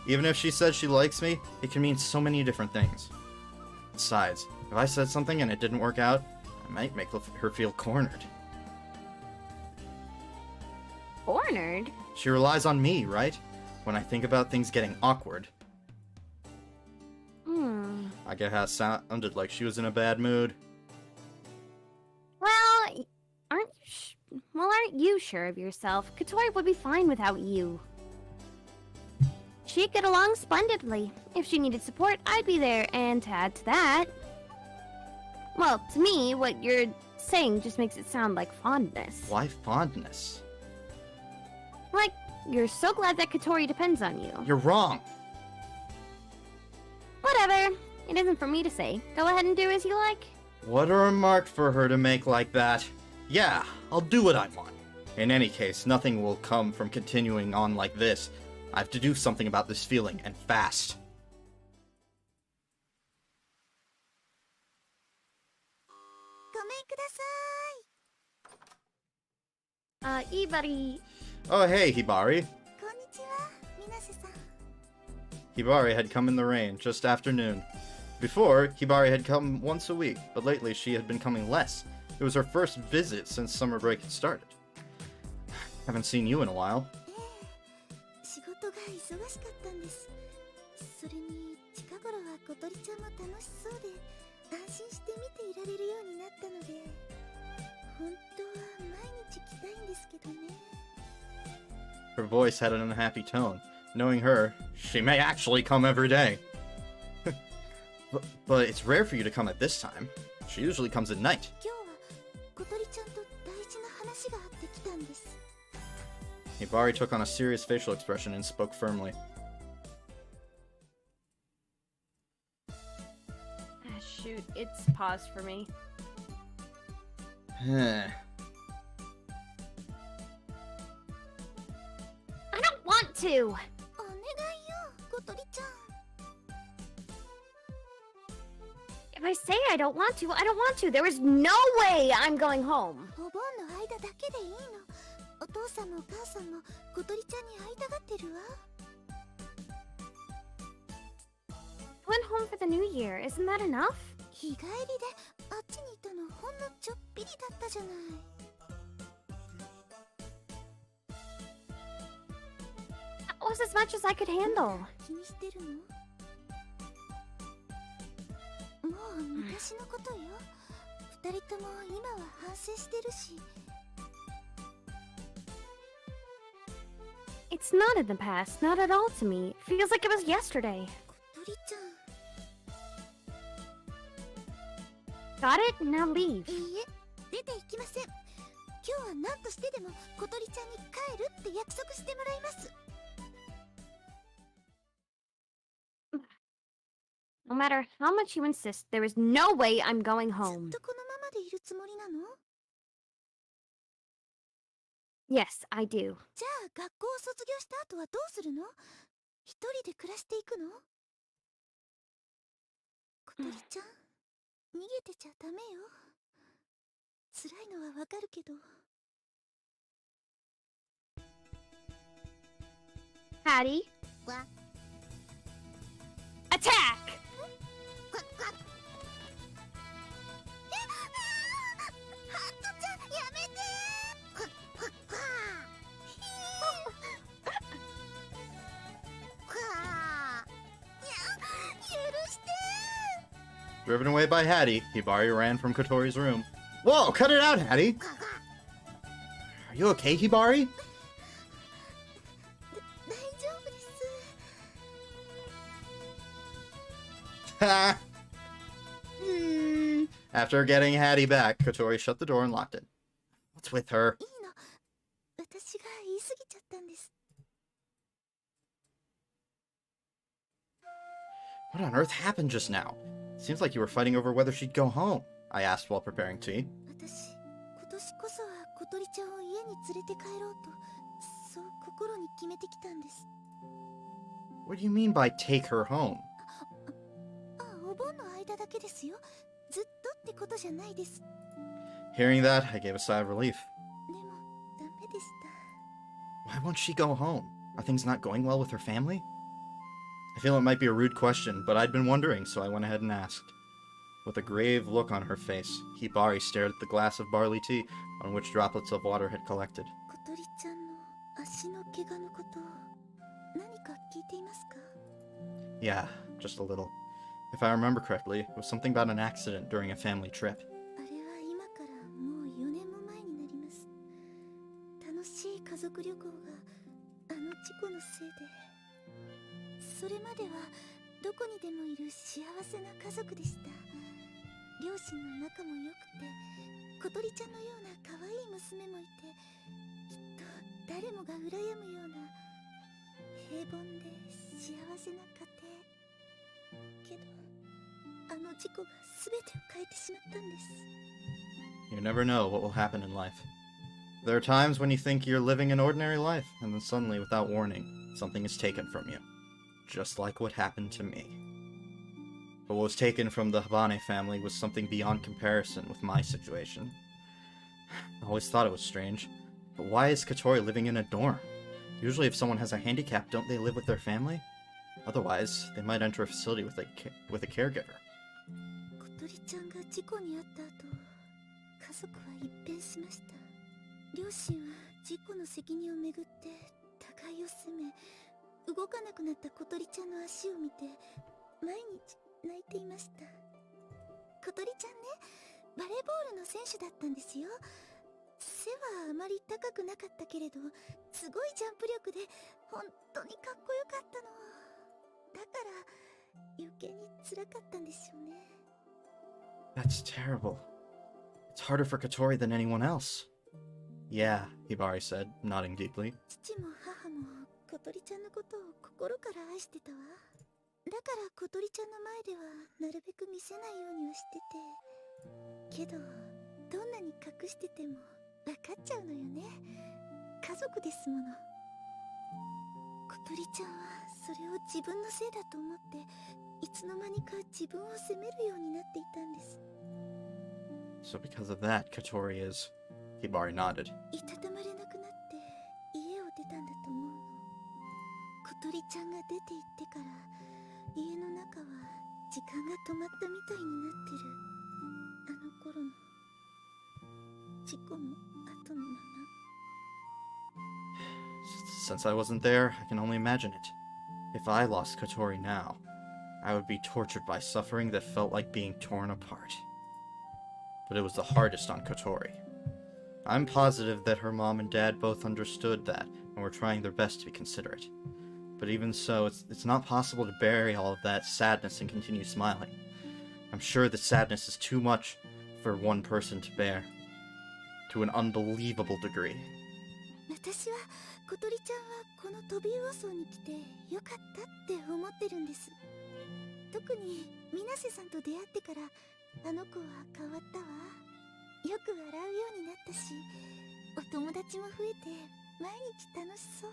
Even if she says she likes me, it can mean so many different things. Besides, if I said something and it didn't work out, I might make her feel cornered. Cornered? She relies on me, right? When I think about things getting awkward. Ageha sounded like she was in a bad mood. Well, aren't you sure of yourself? Kotori would be fine without you. She'd get along splendidly. If she needed support, I'd be there, and to add to that... Well, to me, what you're saying just makes it sound like fondness. Why fondness? Like, you're so glad that Kotori depends on you. You're wrong! Whatever. It isn't for me to say. Go ahead and do as you like. What a remark for her to make like that. Yeah, I'll do what I want. In any case, nothing will come from continuing on like this. I have to do something about this feeling, and fast. Ibari. Oh hey, Hibari. Hibari had come in the rain, just after noon. Before, Hibari had come once a week, but lately she had been coming less. It was her first visit since summer break had started. Haven't seen you in a while. Her voice had an unhappy tone. Knowing her, she may actually come every day. But it's rare for you to come at this time. She usually comes at night. Hibari took on a serious facial expression and spoke firmly. Shoot, it's paused for me. Heh. I don't want to! If I say I don't want to, I don't want to. There is no way I'm going home. I went home for the new year. Isn't that enough? That was as much as I could handle. It's not in the past, not at all to me. Feels like it was yesterday. Got it? Now leave. No matter how much you insist, there is no way I'm going home. Yes, I do. Hattie? Attack! Driven away by Hattie, Hibari ran from Kotori's room. Whoa, cut it out, Hattie! Are you okay, Hibari? 大丈夫です。 Ha! After getting Hattie back, Kotori shut the door and locked it. What's with her? いいの。私が言い過ぎちゃったんです。 What on earth happened just now? Seems like you were fighting over whether she'd go home, I asked while preparing tea. 私、今年こそは小鳥ちゃんを家に連れて帰ろうと、そう心に決めてきたんです。 What do you mean by take her home? あ、お盆の間だけですよ。ずっとってことじゃないです。 Hearing that, I gave a sigh of relief. でも、ダメでした。 Why won't she go home? Are things not going well with her family? I feel it might be a rude question, but I'd been wondering, so I went ahead and asked. With a grave look on her face, Hibari stared at the glass of barley tea on which droplets of water had collected. 小鳥ちゃんの足の怪我のこと、何か聞いていますか？ Yeah, just a little. If I remember correctly, it was something about an accident during a family trip. あれは今からもう4年も前になります。楽しい家族旅行があの事故のせいで、それまではどこにでもいる幸せな家族でした。両親の仲も良くて、小鳥ちゃんのような可愛い娘もいて、きっと誰もが羨むような平凡で幸せな家庭。けど、あの事故が全てを変えてしまったんです。 You never know what will happen in life. There are times when you think you're living an ordinary life, and then suddenly, without warning, something is taken from you. Just like what happened to me. But what was taken from the Habane family was something beyond comparison with my situation. I always thought it was strange, but why is Kotori living in a dorm? Usually if someone has a handicap, don't they live with their family? Otherwise, they might enter a facility with a caregiver. 小鳥ちゃんが事故に遭った後、家族は一変しました。両親は事故の責任をめぐって互いを責め、動かなくなった小鳥ちゃんの足を見て毎日泣いていました。小鳥ちゃんね、バレーボールの選手だったんですよ。背はあまり高くなかったけれど、すごいジャンプ力で本当にかっこよかったの。だから余計に辛かったんでしょうね。 That's terrible. It's harder for Kotori than anyone else. Yeah, Hibari said, nodding deeply. 父も母も小鳥ちゃんのことを心から愛してたわ。だから小鳥ちゃんの前ではなるべく見せないようにはしてて。けど、どんなに隠してても分かっちゃうのよね。家族ですもの。小鳥ちゃんはそれを自分のせいだと思って、いつの間にか自分を責めるようになっていたんです。 So because of that, Kotori is... Hibari nodded. いたたまれなくなって家を出たんだと思うの。小鳥ちゃんが出て行ってから家の中は時間が止まったみたいになってる。あの頃の事故の後のまま。 Since I wasn't there, I can only imagine it. If I lost Kotori now, I would be tortured by suffering that felt like being torn apart. But it was the hardest on Kotori. I'm positive that her mom and dad both understood that and were trying their best to be considerate. But even so, it's not possible to bury all of that sadness and continue smiling. I'm sure that sadness is too much for one person to bear. To an unbelievable degree. 私は小鳥ちゃんはこのトビウオ層に来てよかったって思ってるんです。特に水瀬さんと出会ってからあの子は変わったわ。よく笑うようになったし、お友達も増えて毎日楽しそう。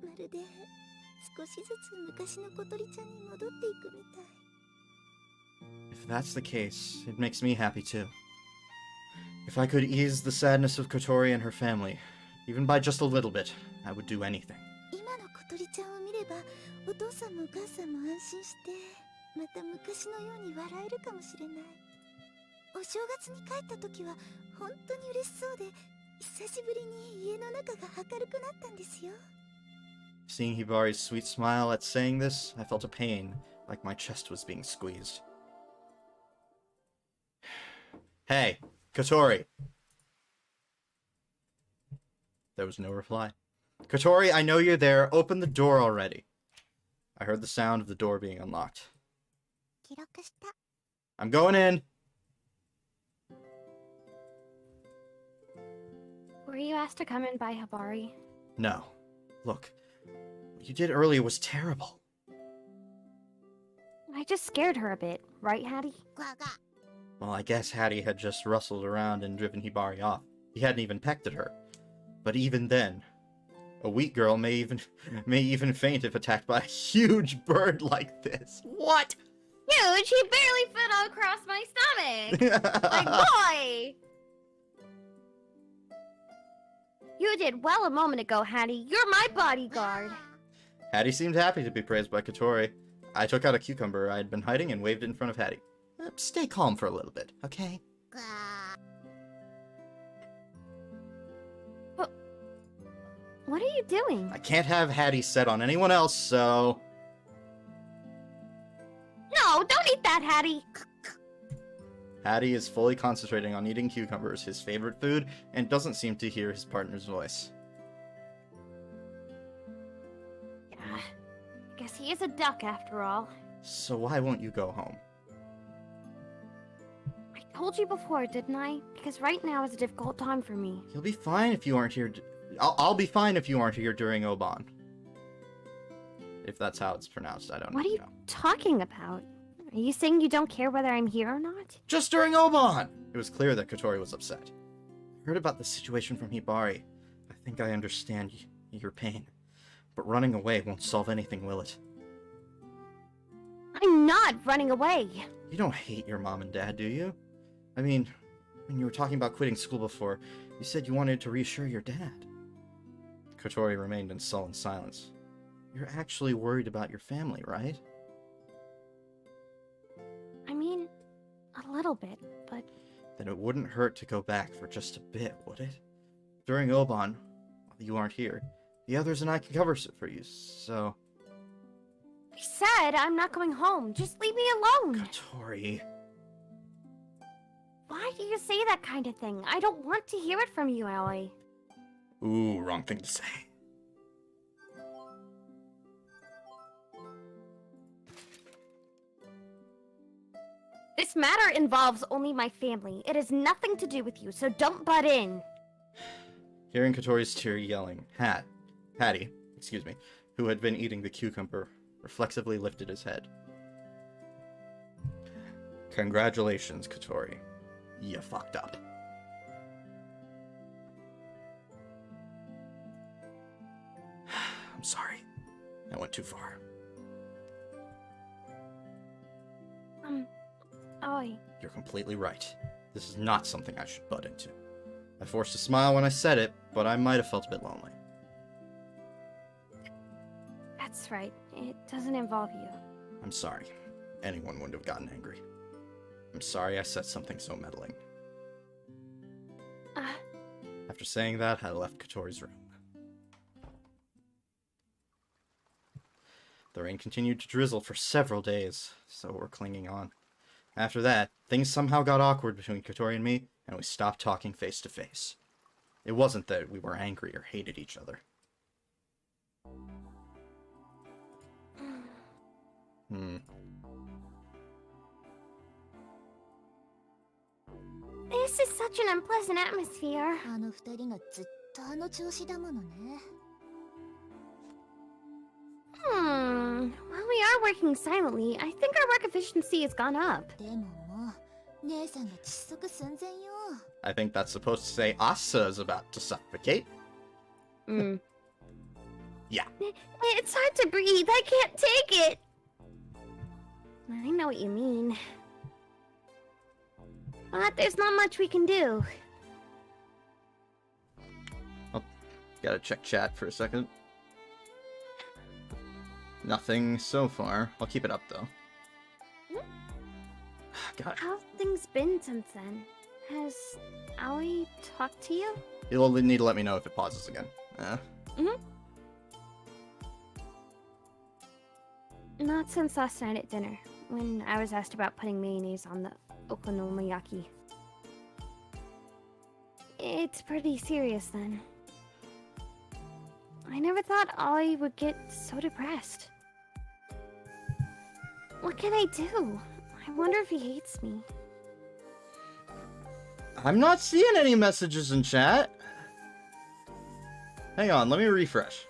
まるで少しずつ昔の小鳥ちゃんに戻っていくみたい。 If that's the case, it makes me happy too. If I could ease the sadness of Kotori and her family, even by just a little bit, I would do anything. 今の小鳥ちゃんを見れば、お父さんもお母さんも安心して、また昔のように笑えるかもしれない。お正月に帰った時は本当に嬉しそうで、久しぶりに家の中が明るくなったんですよ。 Seeing Hibari's sweet smile at saying this, I felt a pain, like my chest was being squeezed. Hey, Kotori. There was no reply. Kotori, I know you're there. Open the door already. I heard the sound of the door being unlocked. 記録した。 I'm going in. Were you asked to come in by Hibari? No. Look, what you did earlier was terrible. I just scared her a bit, right, Hattie? ガガ。 Well, I guess Hattie had just rustled around and driven Hibari off. He hadn't even pecked at her. But even then, a weak girl may even faint if attacked by a huge bird like this. What? Huge! He barely fit across my stomach! Like, boy! You did well a moment ago, Hattie. You're my bodyguard. Hattie seemed happy to be praised by Kotori. I took out a cucumber I had been hiding and waved it in front of Hattie. Stay calm for a little bit, okay? ガ What are you doing? I can't have Hattie set on anyone else, so... No, don't eat that, Hattie. Hattie is fully concentrating on eating cucumbers, his favorite food, and doesn't seem to hear his partner's voice. Yeah, I guess he is a duck after all. So why won't you go home? I told you before, didn't I? Because right now is a difficult time for me. You'll be fine if you aren't here... I'll be fine if you aren't here during Oban. If that's how it's pronounced, I don't know. What are you talking about? Are you saying you don't care whether I'm here or not? Just during Oban! It was clear that Kotori was upset. I heard about the situation from Hibari. I think I understand your pain. But running away won't solve anything, will it? I'm not running away. You don't hate your mom and dad, do you? I mean, when you were talking about quitting school before, you said you wanted to reassure your dad. Kotori remained in sullen silence. You're actually worried about your family, right? I mean, a little bit, but Then it wouldn't hurt to go back for just a bit, would it? During Oban, while you aren't here, the others and I can cover it for you, so... I said I'm not going home. Just leave me alone. Kotori... Why do you say that kind of thing? I don't want to hear it from you, Aoi. Ooh, wrong thing to say. This matter involves only my family. It has nothing to do with you, so don't butt in. Hearing Kotori's tear yelling, Hattie, who had been eating the cucumber, reflexively lifted his head. Congratulations, Kotori. You fucked up. I'm sorry. I went too far. Aoi. You're completely right. This is not something I should butt into. I forced a smile when I said it, but I might have felt a bit lonely. That's right. It doesn't involve you. I'm sorry. Anyone wouldn't have gotten angry. I'm sorry I said something so meddling. After saying that, I left Kotori's room. The rain continued to drizzle for several days, so we're clinging on. After that, things somehow got awkward between Kotori and me, and we stopped talking face to face. It wasn't that we were angry or hated each other. This is such an unpleasant atmosphere. あの二人がずっとあの調子だものね。 While we are working silently, I think our work efficiency has gone up. でももう姉さんが窒息寸前よ。 I think that's supposed to say Asa is about to suffocate. Yeah. It's hard to breathe. I can't take it. I know what you mean. But there's not much we can do. Gotta check chat for a second. Nothing so far. I'll keep it up, though. God. How's things been since then? Has Aoi talked to you? You'll need to let me know if it pauses again. Not since last night at dinner, when I was asked about putting mayonnaise on the okonomiyaki. It's pretty serious then. I never thought Aoi would get so depressed. What can I do? I wonder if he hates me. I'm not seeing any messages in chat. Hang on, let me refresh.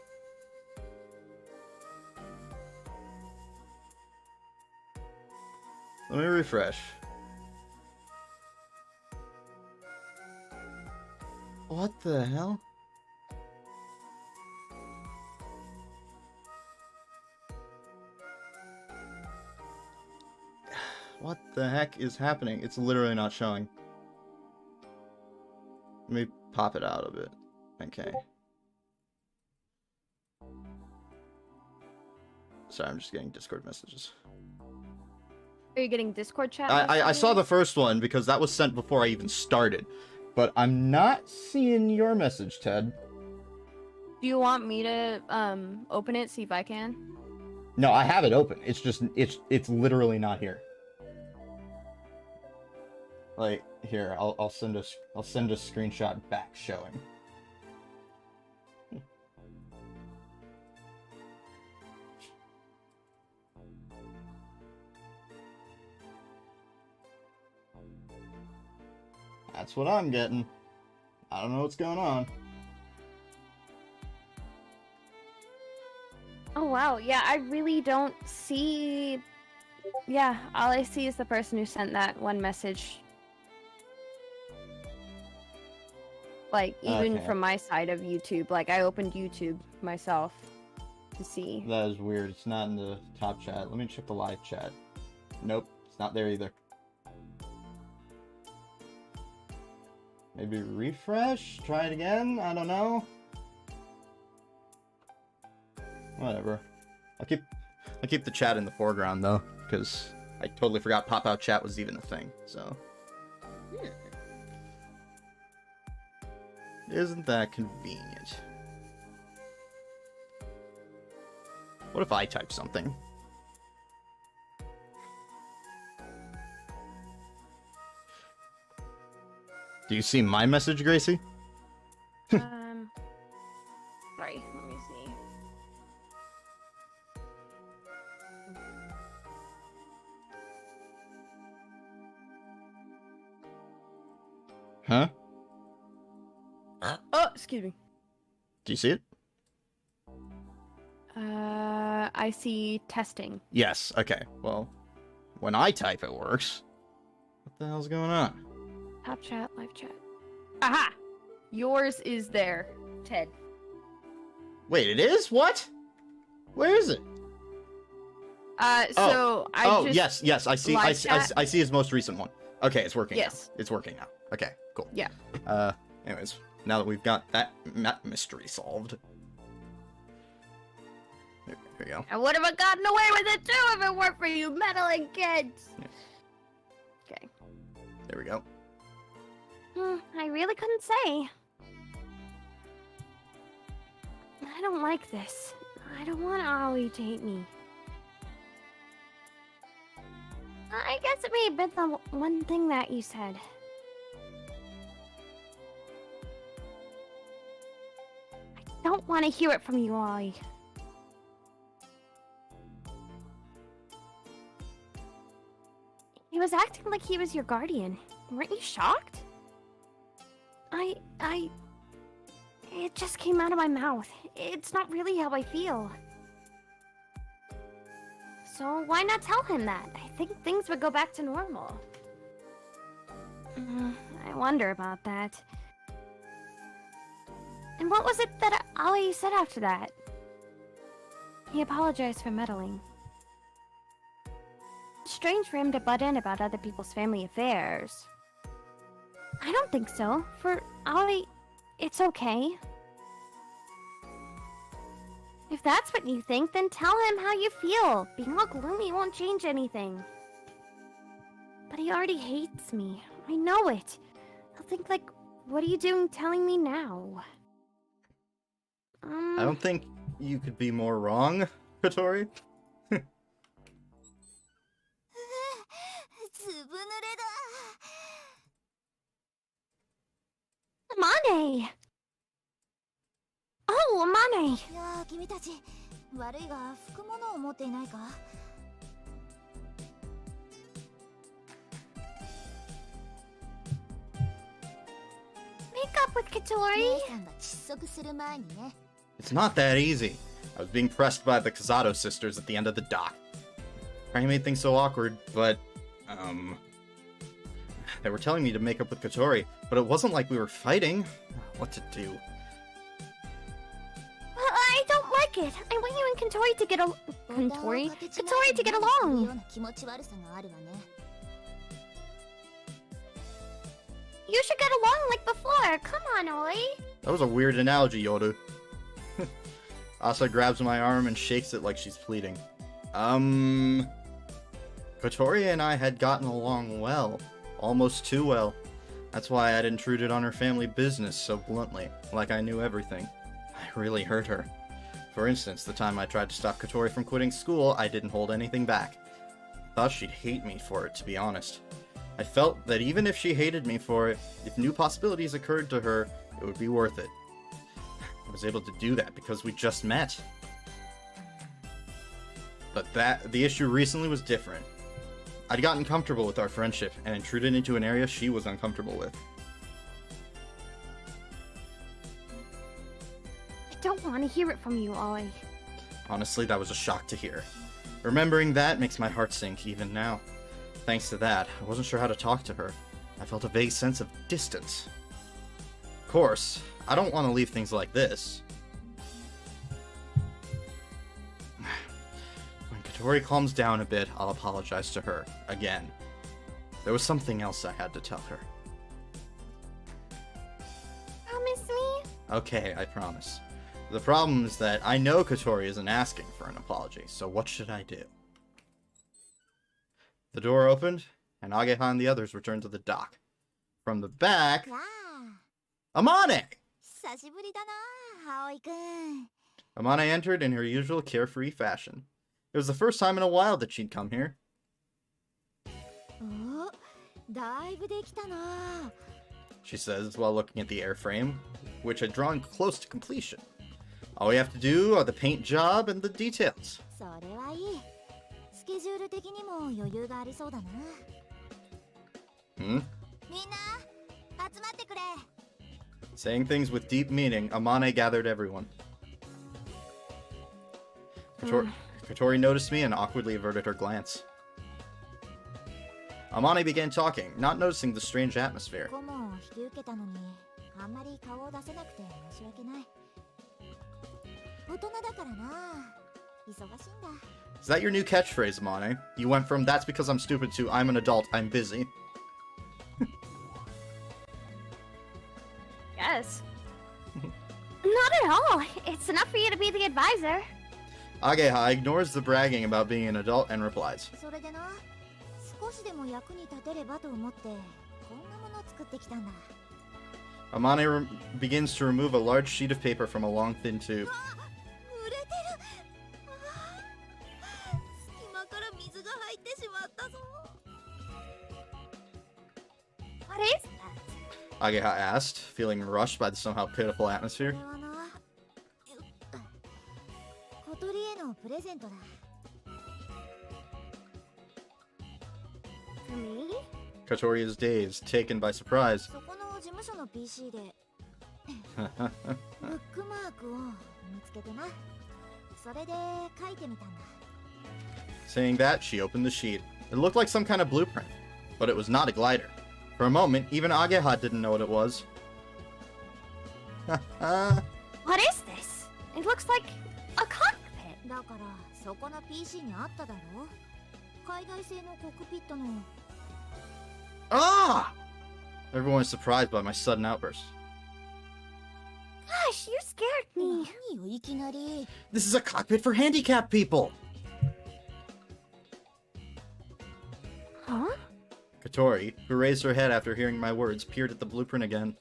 Let me refresh. What the hell? What the heck is happening? It's literally not showing. Let me pop it out a bit. Okay. Sorry, I'm just getting Discord messages. Are you getting Discord chat? I saw the first one because that was sent before I even started. But I'm not seeing your message, Ted. Do you want me to open it, see if I can? No, I have it open. It's just it's literally not here. Like here, I'll send a screenshot back showing. That's what I'm getting. I don't know what's going on. Oh wow, yeah, I really don't see... Yeah, all I see is the person who sent that one message. Like, even Okay. from my side of YouTube, like, I opened YouTube myself to see. That is weird. It's not in the top chat. Let me check the live chat. Nope, it's not there either. Maybe refresh? Try it again? I don't know. Whatever. I'll keep the chat in the foreground though, because I totally forgot pop-out chat was even a thing, so. Isn't that convenient? What if I type something? Do you see my message, Gracie? Sorry, let me see. Huh? Oh, excuse me. Do you see it? I see testing. Yes, okay. Well, when I type it works. What the hell's going on? Top chat, live chat. Aha! Yours is there, Ted. Wait, it is? What? Where is it? So I just... yes, I see. live chat? I see his most recent one. Okay, it's working. Yes. Now. It's working now. Okay, cool. Yeah. Anyways, now that we've got that mystery solved, there we go. I would have gotten away with it too if it weren't for you meddling kids. Yeah. Okay. There we go. I really couldn't say. I don't like this. I don't want Aoi to hate me. I guess it may have been the one thing that you said. I don't want to hear it from you, Aoi. He was acting like he was your guardian. Weren't you shocked? It just came out of my mouth. It's not really how I feel. So why not tell him that? I think things would go back to normal. I wonder about that. And what was it that Aoi said after that? He apologized for meddling. It's strange for him to butt in about other people's family affairs. I don't think so. For Aoi, it's okay. If that's what you think, then tell him how you feel. Being all gloomy won't change anything. But he already hates me. I know it. He'll think like, what are you doing telling me now? I don't think you could be more wrong, Kotori. ずぶ濡れだ。Amane! Oh, Amane! いやー、君たち悪いが拭くものを持っていないか？ Make up with Kotori! 姉さんが窒息する前にね。 It's not that easy. I was being pressed by the Kazato sisters at the end of the dock. Probably made things so awkward, but, they were telling me to make up with Kotori, but it wasn't like we were fighting. What to do? I don't like it. I want you and Kotori to get Kotori to get along. ような気持ち悪さがあるわね。 You should get along like before. Come on, Oi. That was a weird analogy, Yoru. Asa grabs my arm and shakes it like she's pleading. Kotori and I had gotten along well. Almost too well. That's why I'd intruded on her family business so bluntly, like I knew everything. I really hurt her. For instance, the time I tried to stop Kotori from quitting school, I didn't hold anything back. Thought she'd hate me for it, to be honest. I felt that even if she hated me for it, if new possibilities occurred to her, it would be worth it. I was able to do that because we just met. But the issue recently was different. I'd gotten comfortable with our friendship and intruded into an area she was uncomfortable with. I don't want to hear it from you, Oi. Honestly, that was a shock to hear. Remembering that makes my heart sink even now. Thanks to that, I wasn't sure how to talk to her. I felt a vague sense of distance. Of course, I don't want to leave things like this. When Kotori calms down a bit, I'll apologize to her, again. There was something else I had to tell her. Promise me? Okay, I promise. The problem is that I know Kotori isn't asking for an apology, so what should I do? The door opened, and Ageha and the others returned to the dock. From the back, わ Amane! あ、久しぶりだな、葵くん。 Amane entered in her usual carefree fashion. It was the first time in a while that she'd come here. お、だいぶできたな。 She says while looking at the airframe, which had drawn close to completion. All we have to do are the paint job and the details. それはいい。スケジュール的にも余裕がありそうだな。 Hmm? みんな、集まってくれ。 Saying things with deep meaning, Amane gathered everyone. Kotori noticed me and awkwardly averted her glance. Amane began talking, not noticing the strange atmosphere. ここも引き受けたのに、あんまり顔を出せなくて申し訳ない。大人だからな。忙しいんだ。 Is that your new catchphrase, Amane? You went from "that's because I'm stupid" to "I'm an adult, I'm busy." Yes. Not at all. It's enough for you to be the advisor. Ageha ignores the bragging about being an adult and replies. それでな、少しでも役に立てればと思って、こんなもの作ってきたんだ。 Amane begins to remove a large sheet of paper from a long, thin tube. 売れてる。隙間から水が入ってしまったぞ。 What is that? Ageha asked, feeling rushed by the somehow pitiful atmosphere. これはな、小鳥へのプレゼントだ。 For me? Kotori is dazed, taken by surprise. そこの事務所の PC でブックマークを見つけてな。それで書いてみたんだ。 Saying that, she opened the sheet. It looked like some kind of blueprint, but it was not a glider. For a moment, even Ageha didn't know what it was. What is this? It looks like a cockpit. だからそこの PC にあっただろ。海外製のコックピットの。 Ah! Everyone is surprised by my sudden outburst. Gosh, you scared me. 何よいきなり。 This is a cockpit for handicapped people! Huh? Kotori, who raised her head after hearing my words, peered at the blueprint again.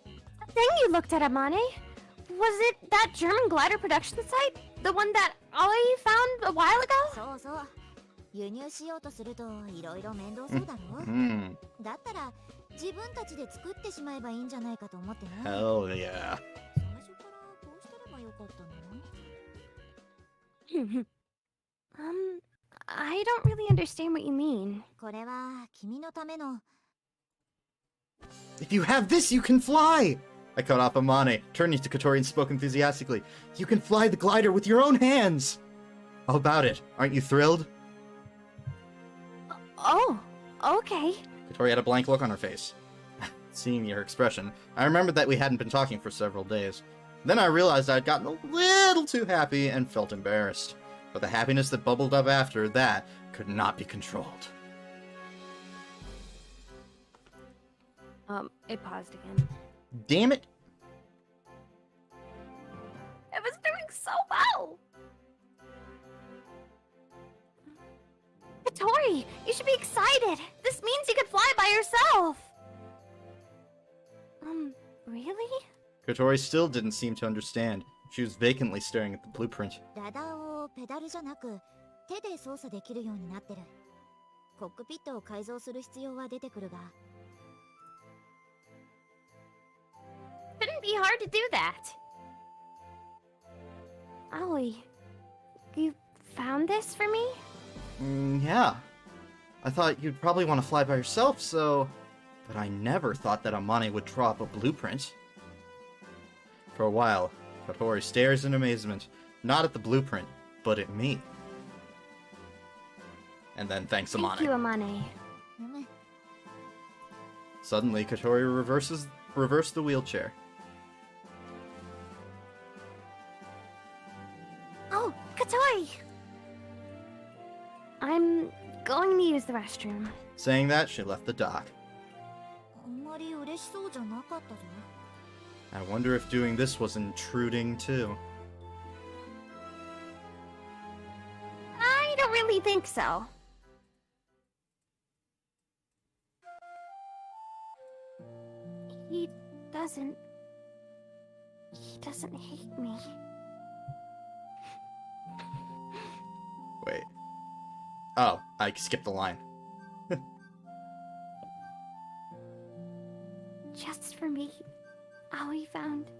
The thing you looked at, Amane? Was it that German glider production site? The one that Aoi found a while ago? そうそう。輸入しようとするといろいろ面倒そうだろ。 Hmm. だったら自分たちで作ってしまえばいいんじゃないかと思ってね。 Hell yeah. 最初からこうしてればよかったの？ I don't really understand what you mean. これは君のための。 If you have this, you can fly! I cut off Amane, turning to Kotori and spoke enthusiastically. You can fly the glider with your own hands! How about it? Aren't you thrilled? Oh, okay. Kotori had a blank look on her face. Seeing her expression, I remembered that we hadn't been talking for several days. Then I realized I'd gotten a little too happy and felt embarrassed. But the happiness that bubbled up after that could not be controlled. It paused again. Damn it! It was doing so well! Kotori, you should be excited! This means you can fly by yourself! Really? Kotori still didn't seem to understand. She was vacantly staring at the blueprint. ラダーをペダルじゃなく手で操作できるようになってる。コックピットを改造する必要は出てくるが。 Shouldn't be hard to do that. Aoi, you found this for me? Yeah. I thought you'd probably want to fly by yourself, so... But I never thought that Amane would draw up a blueprint. For a while, Kotori stares in amazement, not at the blueprint, but at me. And then thanks Amane. Thank you, Amane. うん。 Suddenly, Kotori reversed the wheelchair. Oh, Kotori! I'm going to use the restroom. Saying that, she left the dock. あんまり嬉しそうじゃなかったぞ。 I wonder if doing this was intruding too. I don't really think so. He doesn't hate me. Wait. Oh, I skipped the line. Just for me, Aoi found.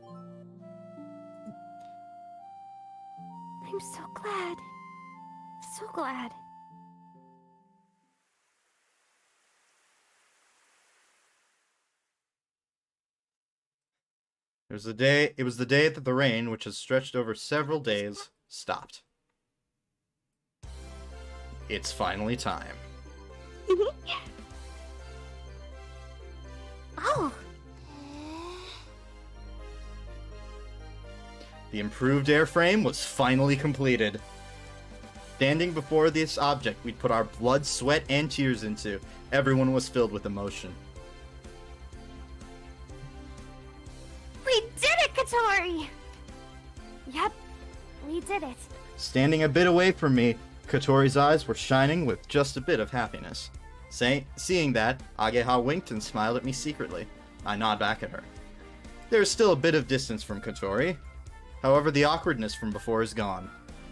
I'm so glad. So glad. It was the day that the rain, which has stretched over several days, stopped. It's finally time. Oh, The improved airframe was finally completed. Standing before this object we'd put our blood, sweat, and tears into, everyone was filled with emotion. we did it, Kotori! Yep, we did it. Standing a bit away from me, Kotori's eyes were shining with just a bit of happiness. Seeing that, Ageha winked and smiled at me secretly. I nod back at her. There is still a bit of distance from Kotori. However, the awkwardness from before is gone.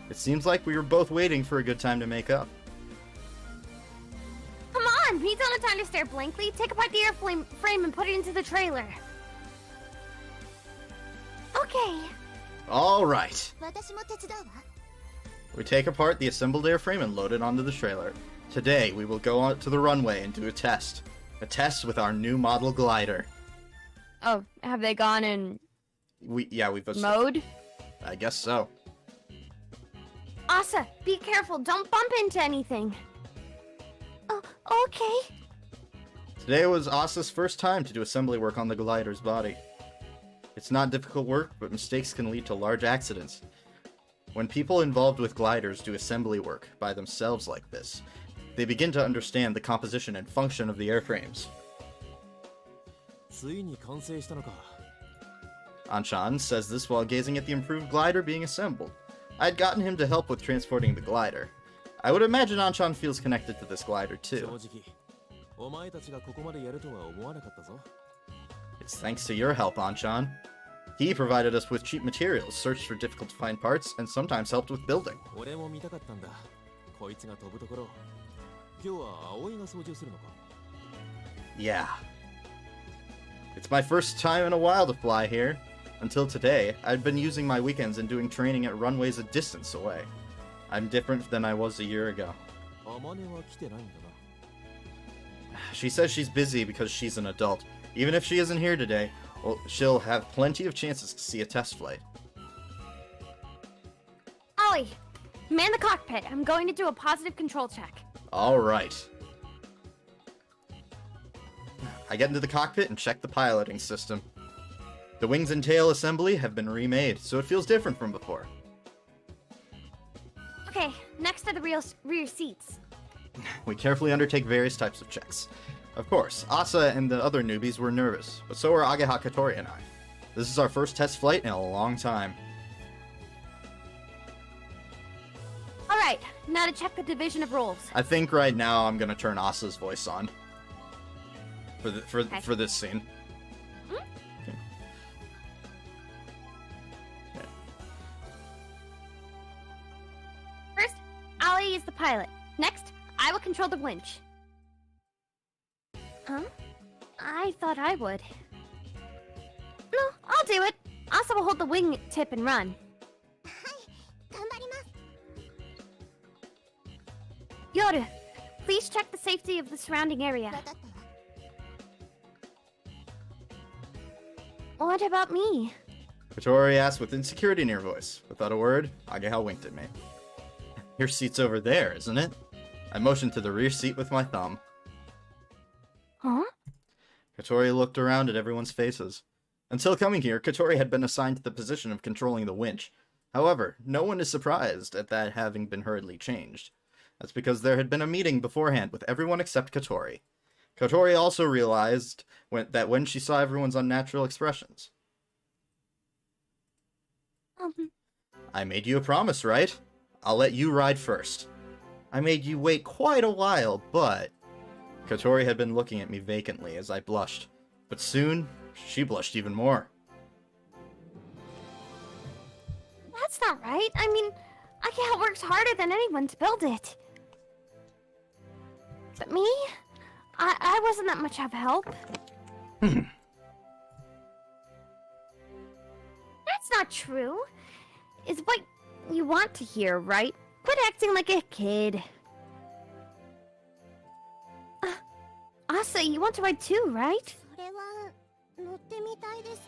It seems like we were both waiting for a good time to make up. Come on, we don't have time to stare blankly. Take apart the airframe and put it into the trailer. Okay. All right. 私も手伝うわ。 We take apart the assembled airframe and load it onto the trailer. Today, we will go out to the runway and do a test. A test with our new model glider. Oh, have they gone in We've... mode? I guess so. Asa, be careful. Don't bump into anything. Oh, okay. Today was Asa's first time to do assembly work on the glider's body. It's not difficult work, but mistakes can lead to large accidents. When people involved with gliders do assembly work by themselves like this, they begin to understand the composition and function of the airframes. ついに完成したのか。 Anshan says this while gazing at the improved glider being assembled. I had gotten him to help with transporting the glider. I would imagine Anshan feels connected to this glider 正 too. 直、お前たちがここまでやるとは思わなかったぞ。 It's thanks to your help, Anshan. He provided us with cheap materials, searched for difficult to find parts, and sometimes helped with building. 俺も見たかったんだ。こいつが飛ぶところ。今日は葵が操縦するのか。 Yeah. It's my first time in a while to fly here. Until today, I'd been using my weekends and doing training at runways a distance away. I'm different than I was a year ago. アマネは来てないんだな。 She says she's busy because she's an adult. Even if she isn't here today, well, she'll have plenty of chances to see a test flight. Ollie, man the cockpit. I'm going to do a positive control check. Alright. I get into the cockpit and check the piloting system. The wings and tail assembly have been remade, so it feels different from before. Okay, next are the rear seats. We carefully undertake various types of checks. Of course, Asa and the other newbies were nervous, but so were Ageha, Kotori, and I. This is our first test flight in a long time. Alright, now to check the division of roles. I think right now I'm gonna turn Asa's voice on. For this scene. Hmm? Okay. Yeah. First, Ollie is the pilot. Next, I will control the winch. Huh? I thought I would. No, I'll do it. Asa will hold the wing tip and run. 頑張ります Yoru, please check the safety of the surrounding area. 分かったわ What about me? Kotori asked with insecurity in her voice. Without a word, Ageha winked at me. Your seat's over there, isn't it? I motioned to the rear seat with my thumb. Huh? Kotori looked around at everyone's faces. Until coming here, Kotori had been assigned to the position of controlling the winch. However, no one is surprised at that having been hurriedly changed. That's because there had been a meeting beforehand with everyone except Kotori. Kotori also realized that when she saw everyone's unnatural expressions. I made you a promise, right? I'll let you ride first. I made you wait quite a while, but... Kotori had been looking at me vacantly as I blushed. But soon, she blushed even more. That's not right. I mean, Ageha works harder than anyone to build it. But me? I wasn't that much of help. That's not true. Is what you want to hear, right? Quit acting like a kid. Asa, you want to ride too, right? それは乗ってみたいです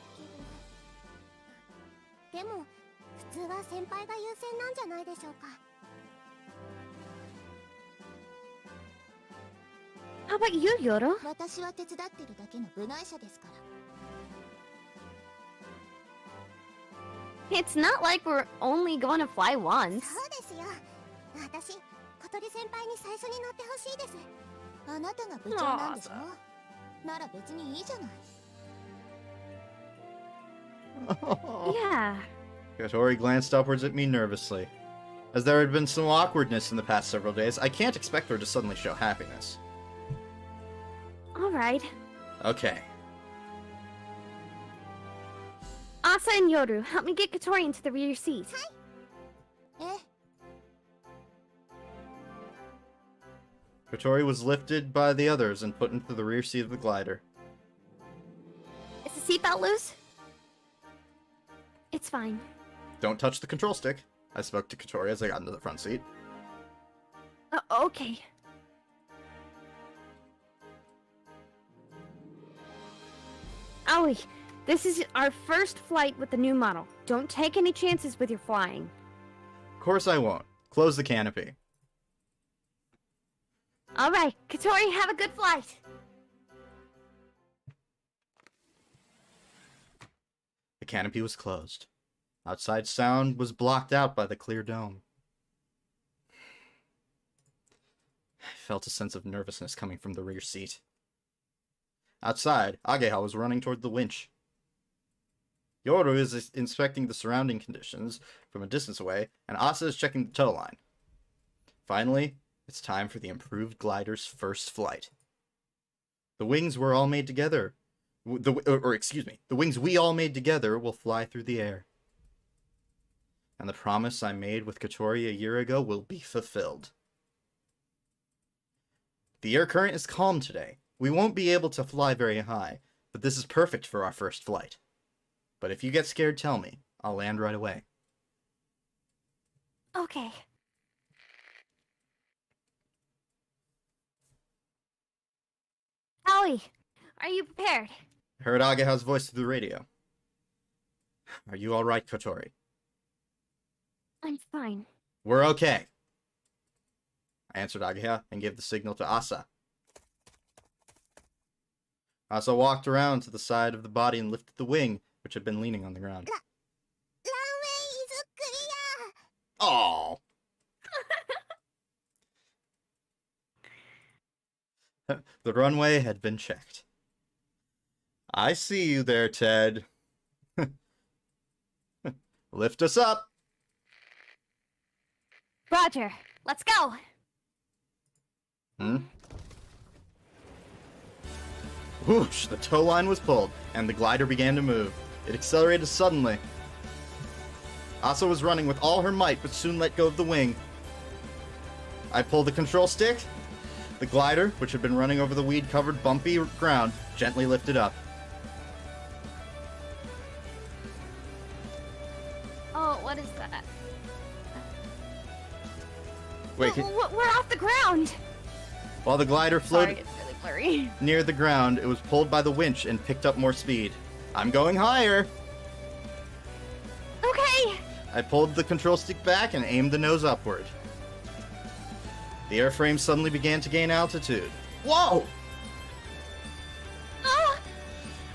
けどでも普通は先輩が優先なんじゃないでしょうか How about you, Yoru? 私は手伝ってるだけの部外者ですから It's not like we're only going to fly once. そうですよ私小鳥先輩に最初に乗ってほしいですあなたが部長なんでしょなら別にいいじゃない Yeah. Kotori glanced upwards at me nervously. As there had been some awkwardness in the past several days, I can't expect her to suddenly show happiness. All right. Okay. Asa and Yoru, help me get Kotori into the rear seat. え Kotori was lifted by the others and put into the rear seat of the glider. Is the seatbelt loose? It's fine. Don't touch the control stick. I spoke to Kotori as I got into the front seat. Okay. Aoi, this is our first flight with the new model. Don't take any chances with your flying. Of course I won't. Close the canopy. All right, Kotori, have a good flight. The canopy was closed. Outside sound was blocked out by the clear dome. I felt a sense of nervousness coming from the rear seat. Outside, Ageha was running toward the winch. Yoru is inspecting the surrounding conditions from a distance away, and Asa is checking the tow line. Finally, it's time for the improved glider's first flight. The wings were all made together. The wings we all made together will fly through the air. And the promise I made with Kotori a year ago will be fulfilled. The air current is calm today. We won't be able to fly very high, but this is perfect for our first flight. But if you get scared, tell me. I'll land right away. Okay. Aoi, are you prepared? I heard Ageha's voice through the radio. Are you alright, Kotori? I'm fine. We're okay. I answered Ageha and gave the signal to Asa. Asa walked around to the side of the body and lifted the wing, which had been leaning on the ground. Runway is clear! Oh. The runway had been checked. I see you there, Ted. Lift us up. Roger, let's go! Whoosh, the tow line was pulled, and the glider began to move. It accelerated suddenly. Asa was running with all her might, but soon let go of the wing. I pulled the control stick. The glider, which had been running over the weed-covered, bumpy ground, gently lifted up. Oh, what is that? Wait, We're off the ground! while the glider Sorry, floated it's really blurry. near the ground, it was pulled by the winch and picked up more speed. I'm going higher! Okay! I pulled the control stick back and aimed the nose upward. The airframe suddenly began to gain altitude. Whoa! Ah!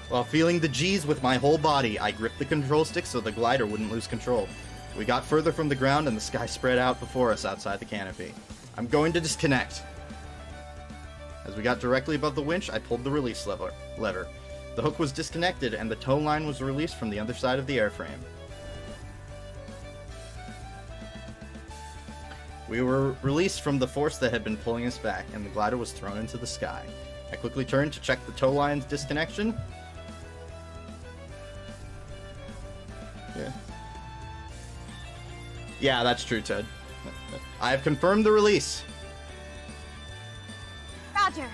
While feeling the G's with my whole body, I gripped the control stick so the glider wouldn't lose control. We got further from the ground and the sky spread out before us outside the canopy. I'm going to disconnect. As we got directly above the winch, I pulled the release lever. The hook was disconnected and the tow line was released from the other side of the airframe. We were released from the force that had been pulling us back, and the glider was thrown into the sky. I quickly turned to check the tow line's disconnection. Yeah, that's true, Ted. I have confirmed the release. Roger.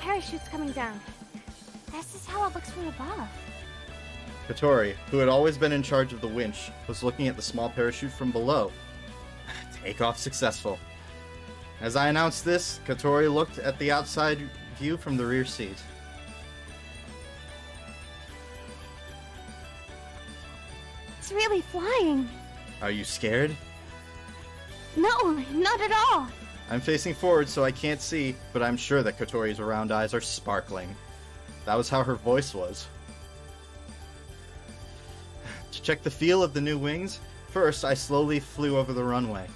Parachute's coming down. This is how it looks from above. Kotori, who had always been in charge of the winch, was looking at the small parachute from below. Takeoff successful. As I announced this, Kotori looked at the outside view from the rear seat. It's really flying. Are you scared? No, not at all. I'm facing forward so I can't see, but I'm sure that Kotori's round eyes are sparkling. That was how her voice was. To check the feel of the new wings, first I slowly flew over the runway.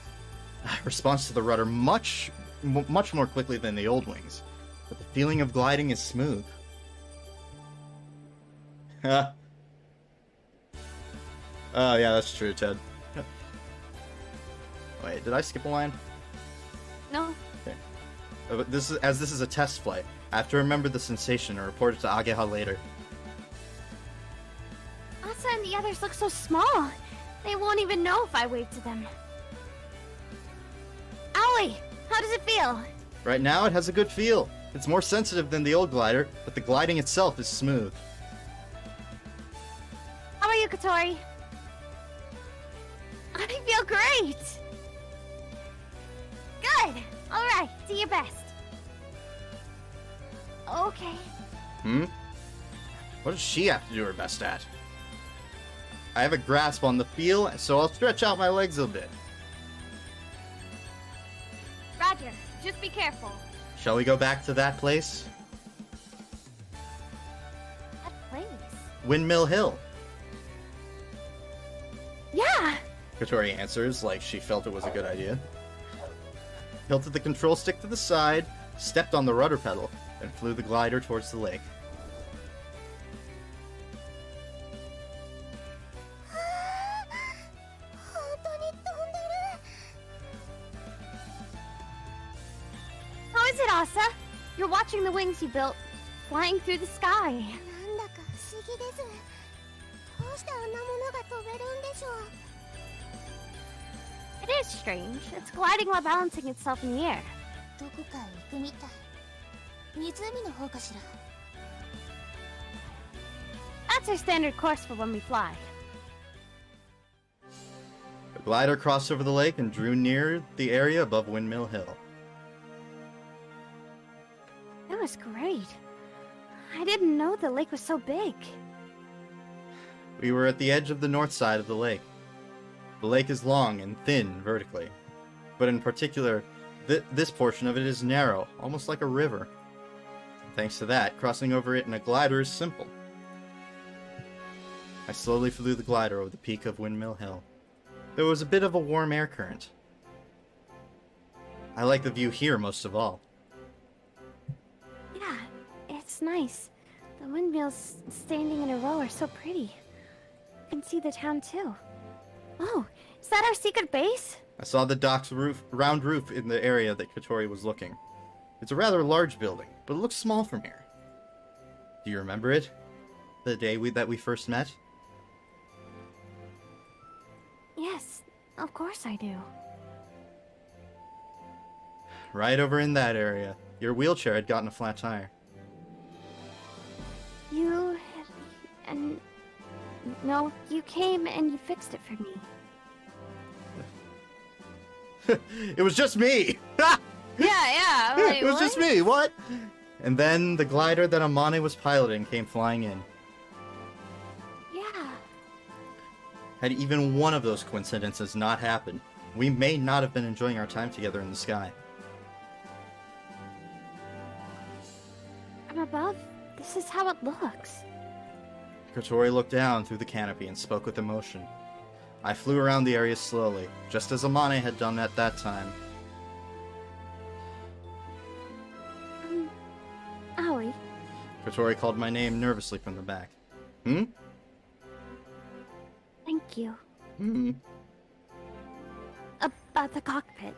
Response to the rudder much more quickly than the old wings, but the feeling of gliding is smooth. Oh yeah, that's true, Ted. Wait, did I skip a line? No. Okay. But this is a test flight. I have to remember the sensation and report it to Ageha later. Asa and the others look so small. They won't even know if I wave to them. Aoi, how does it feel? Right now, it has a good feel. It's more sensitive than the old glider, but the gliding itself is smooth. How are you, Kotori? I feel great. Good. All right, do your best. Okay. What does she have to do her best at? I have a grasp on the feel, so I'll stretch out my legs a bit. Roger, just be careful. Shall we go back to that place? That place? Windmill Hill. Yeah. Kotori answers like she felt it was a good idea. Tilted the control stick to the side, stepped on the rudder pedal, and flew the glider towards the lake. How is it, Asa? You're watching the wings you built, flying through the sky. なんだか不思議です。どうしてあんなものが飛べるんでしょう。 It is strange. It's gliding while balancing itself in the air. どこかへ行くみたい。湖の方かしら。 That's our standard course for when we fly. The glider crossed over the lake and drew near the area above Windmill Hill. That was great. I didn't know the lake was so big. We were at the edge of the north side of the lake. The lake is long and thin vertically, but in particular, this portion of it is narrow, almost like a river. Thanks to that, crossing over it in a glider is simple. I slowly flew the glider over the peak of Windmill Hill. There was a bit of a warm air current. I like the view here most of all. Yeah, it's nice. The windmills standing in a row are so pretty. You can see the town too. Oh, is that our secret base? I saw the dock's round roof in the area that Kotori was looking. It's a rather large building, but it looks small from here. Do you remember it? The day that we first met? Yes, of course I do. Right over in that area. Your wheelchair had gotten a flat tire. No, you came and you fixed it for me. It was just me! Yeah. Wait, It was what? just me, what? And then the glider that Amane was piloting came flying in. Yeah. Had even one of those coincidences not happened, we may not have been enjoying our time together in the sky. From above, this is how it looks. Kotori looked down through the canopy and spoke with emotion. I flew around the area slowly, just as Amane had done at that time. Aoi, Kotori called my name nervously from the back. Hmm? thank you. Hmm? About the cockpit.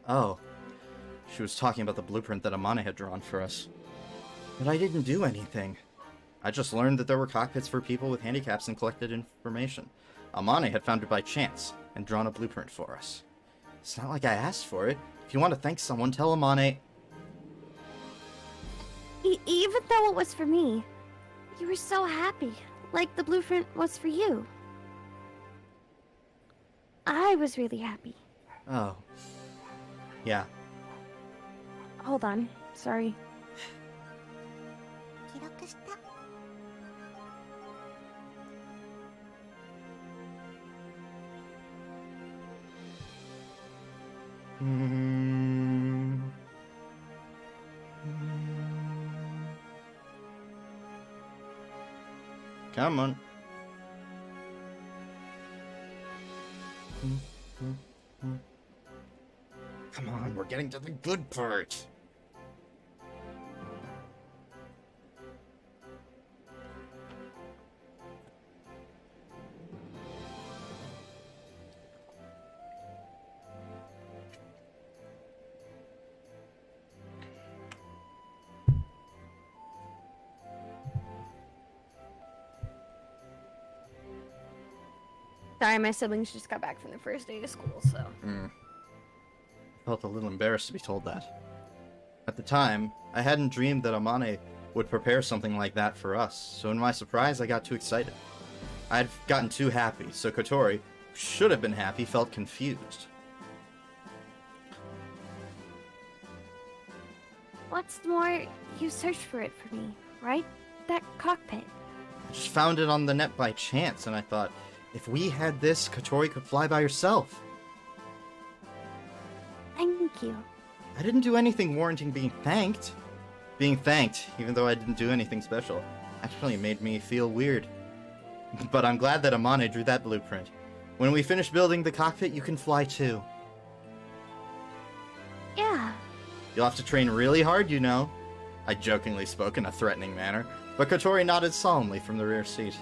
Oh. She was talking about the blueprint that Amane had drawn for us. But I didn't do anything. I just learned that there were cockpits for people with handicaps and collected information. Amane had found it by chance and drawn a blueprint for us. It's not like I asked for it. If you want to thank someone, tell Amane. Even though it was for me, you were so happy, like the blueprint was for you. I was really happy. Oh. Yeah. Hold on, sorry. 記録した。 Come on. Come on, we're getting to the good part. Sorry, my siblings just got back from the first day of school, so. I felt a little embarrassed to be told that. At the time, I hadn't dreamed that Amane would prepare something like that for us, so in my surprise, I got too excited. I had gotten too happy, so Kotori, who should have been happy, felt confused. What's more, you searched for it for me, right? That cockpit. I just found it on the net by chance, and I thought, if we had this, Kotori could fly by herself. Thank you. I didn't do anything warranting being thanked. Being thanked, even though I didn't do anything special, actually made me feel weird. But I'm glad that Amane drew that blueprint. When we finish building the cockpit, you can fly too. Yeah. You'll have to train really hard, you know. I jokingly spoke in a threatening manner, but Kotori nodded solemnly from the rear seat.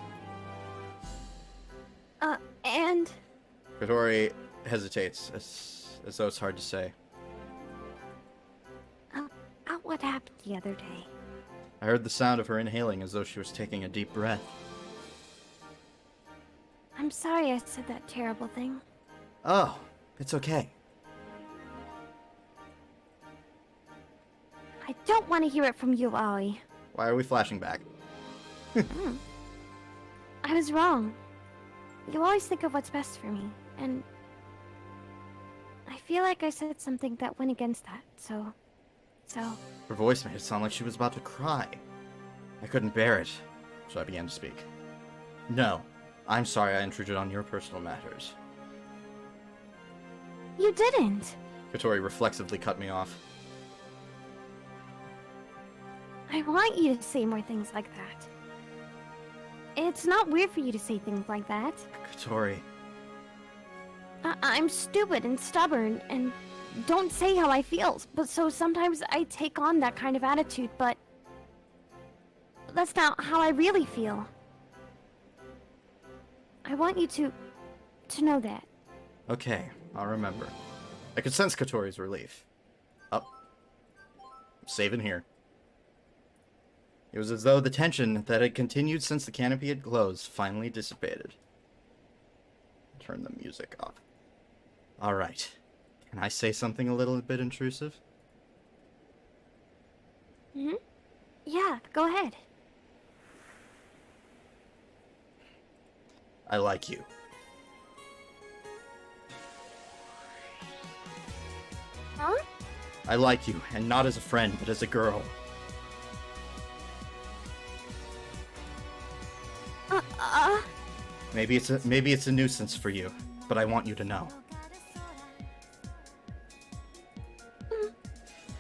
And... Kotori hesitates, as though it's hard to say. what happened the other day. I heard the sound of her inhaling as though she was taking a deep breath. I'm sorry I said that terrible thing. Oh, it's okay. don't want to hear it from you, Aoi. Why are we flashing back? I was wrong. You always think of what's best for me, and I feel like I said something that went against that, so... Her voice made it sound like she was about to cry. I couldn't bear it, so I began to speak. No, I'm sorry I intruded on your personal matters. You didn't. Kotori reflexively cut me off. I want you to say more things like that. It's not weird for you to say things like that. Kotori, I'm stupid and stubborn and don't say how I feel, but so sometimes I take on that kind of attitude, but that's not how I really feel. I want you to know that. okay, I'll remember. I could sense Kotori's relief. Up. Saving here. It was as though the tension that had continued since the canopy had closed finally dissipated. Turn the music off. Alright. Can I say something a little bit intrusive? Yeah, go ahead. I like you. Huh? I like you, and not as a friend, but as a girl. Maybe it's a nuisance for you, but I want you to know.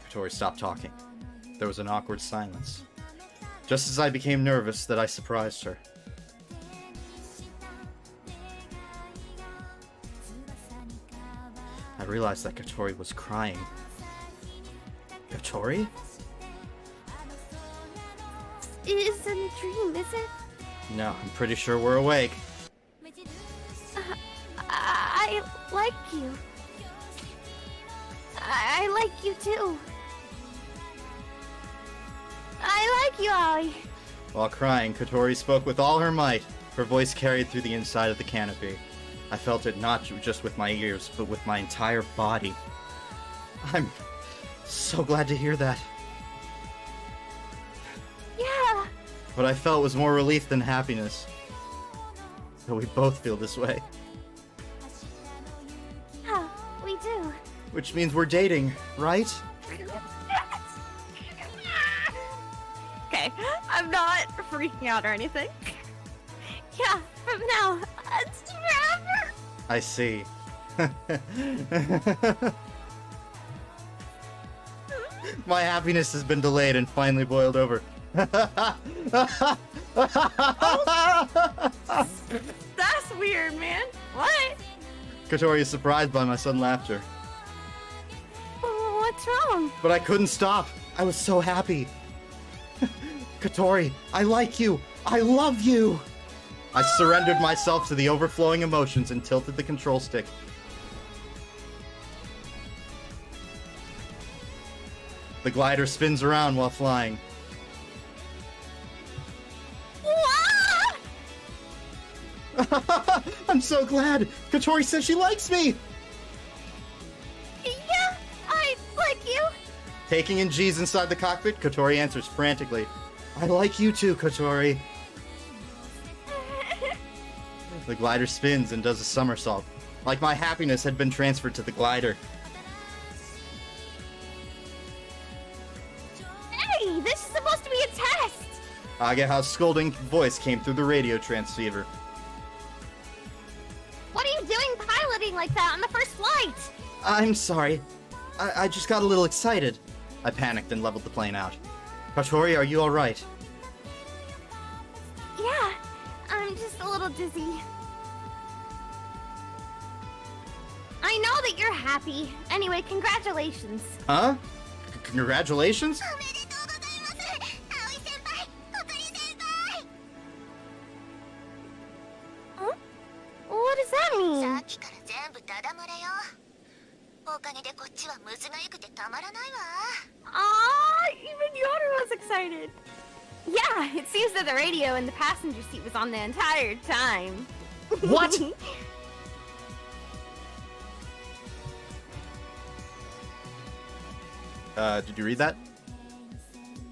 Kotori stopped talking. There was an awkward silence. Just as I became nervous that I surprised her. I realized that Kotori was crying. Kotori? It isn't a dream, is it? No, I'm pretty sure we're awake. I like you. I like you too. I like you, Aoi. While crying, Kotori spoke with all her might. Her voice carried through the inside of the canopy. I felt it not just with my ears, but with my entire body. I'm so glad to hear that. Yeah. What I felt was more relief than happiness. But we both feel this way. Yeah, we do. Which means we're dating, right? Okay, I'm not freaking out or anything. Yeah, from now, it's forever. I see. My happiness has been delayed and finally boiled over. That's weird, man. What? Kotori is surprised by my sudden laughter. What's wrong? But I couldn't stop. I was so happy. Kotori, I like you. I love you. I surrendered myself to the overflowing emotions and tilted the control stick. The glider spins around while flying. I'm so glad! Kotori says she likes me! Yeah, I like you. Taking in G's inside the cockpit, Kotori answers frantically. I like you too, Kotori. The glider spins and does a somersault, like my happiness had been transferred to the glider. Hey, this is supposed to be a test. Ageha's scolding voice came through the radio transceiver. What are you doing piloting like that on the first flight? I'm sorry. I just got a little excited. I panicked and leveled the plane out. Kotori, are you alright? Yeah, I'm just a little dizzy. I know that you're happy. Anyway, congratulations. Huh? Congratulations? Huh? What does that mean? さっきから全部ダダ漏れよ。おかげでこっちはムズが良くてたまらないわ。 Even Yoda was excited. Yeah, it seems that the radio in the passenger seat was on the entire time. What? Did you read that?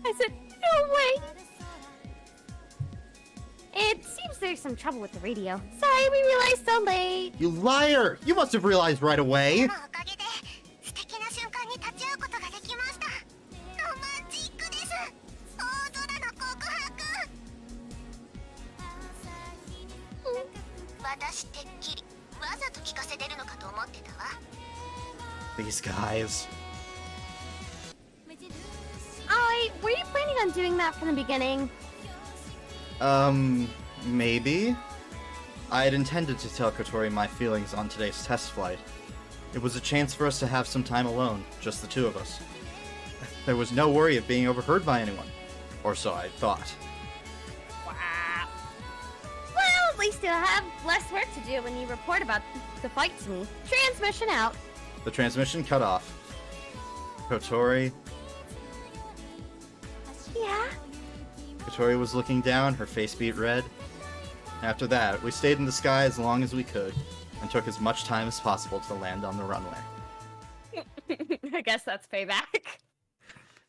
I said, no way! It seems there's some trouble with the radio. Sorry, we realized so late. You liar! You must have realized right away! おかげで素敵な瞬間に立ち会うことができました。ロマンチックです。大空の告白。私てっきりわざと聞かせてるのかと思ってたわ。 These guys. Aoi, were you planning on doing that from the beginning? Maybe? I had intended to tell Kotori my feelings on today's test flight. It was a chance for us to have some time alone, just the two of us. There was no worry of being overheard by anyone. Or so I thought. Wow. Well, at least you'll have less work to do when you report about the fight to me. Transmission out. The transmission cut off. Kotori... Yeah? Kotori was looking down, her face beat red. After that, we stayed in the sky as long as we could, and took as much time as possible to land on the runway. I guess that's payback.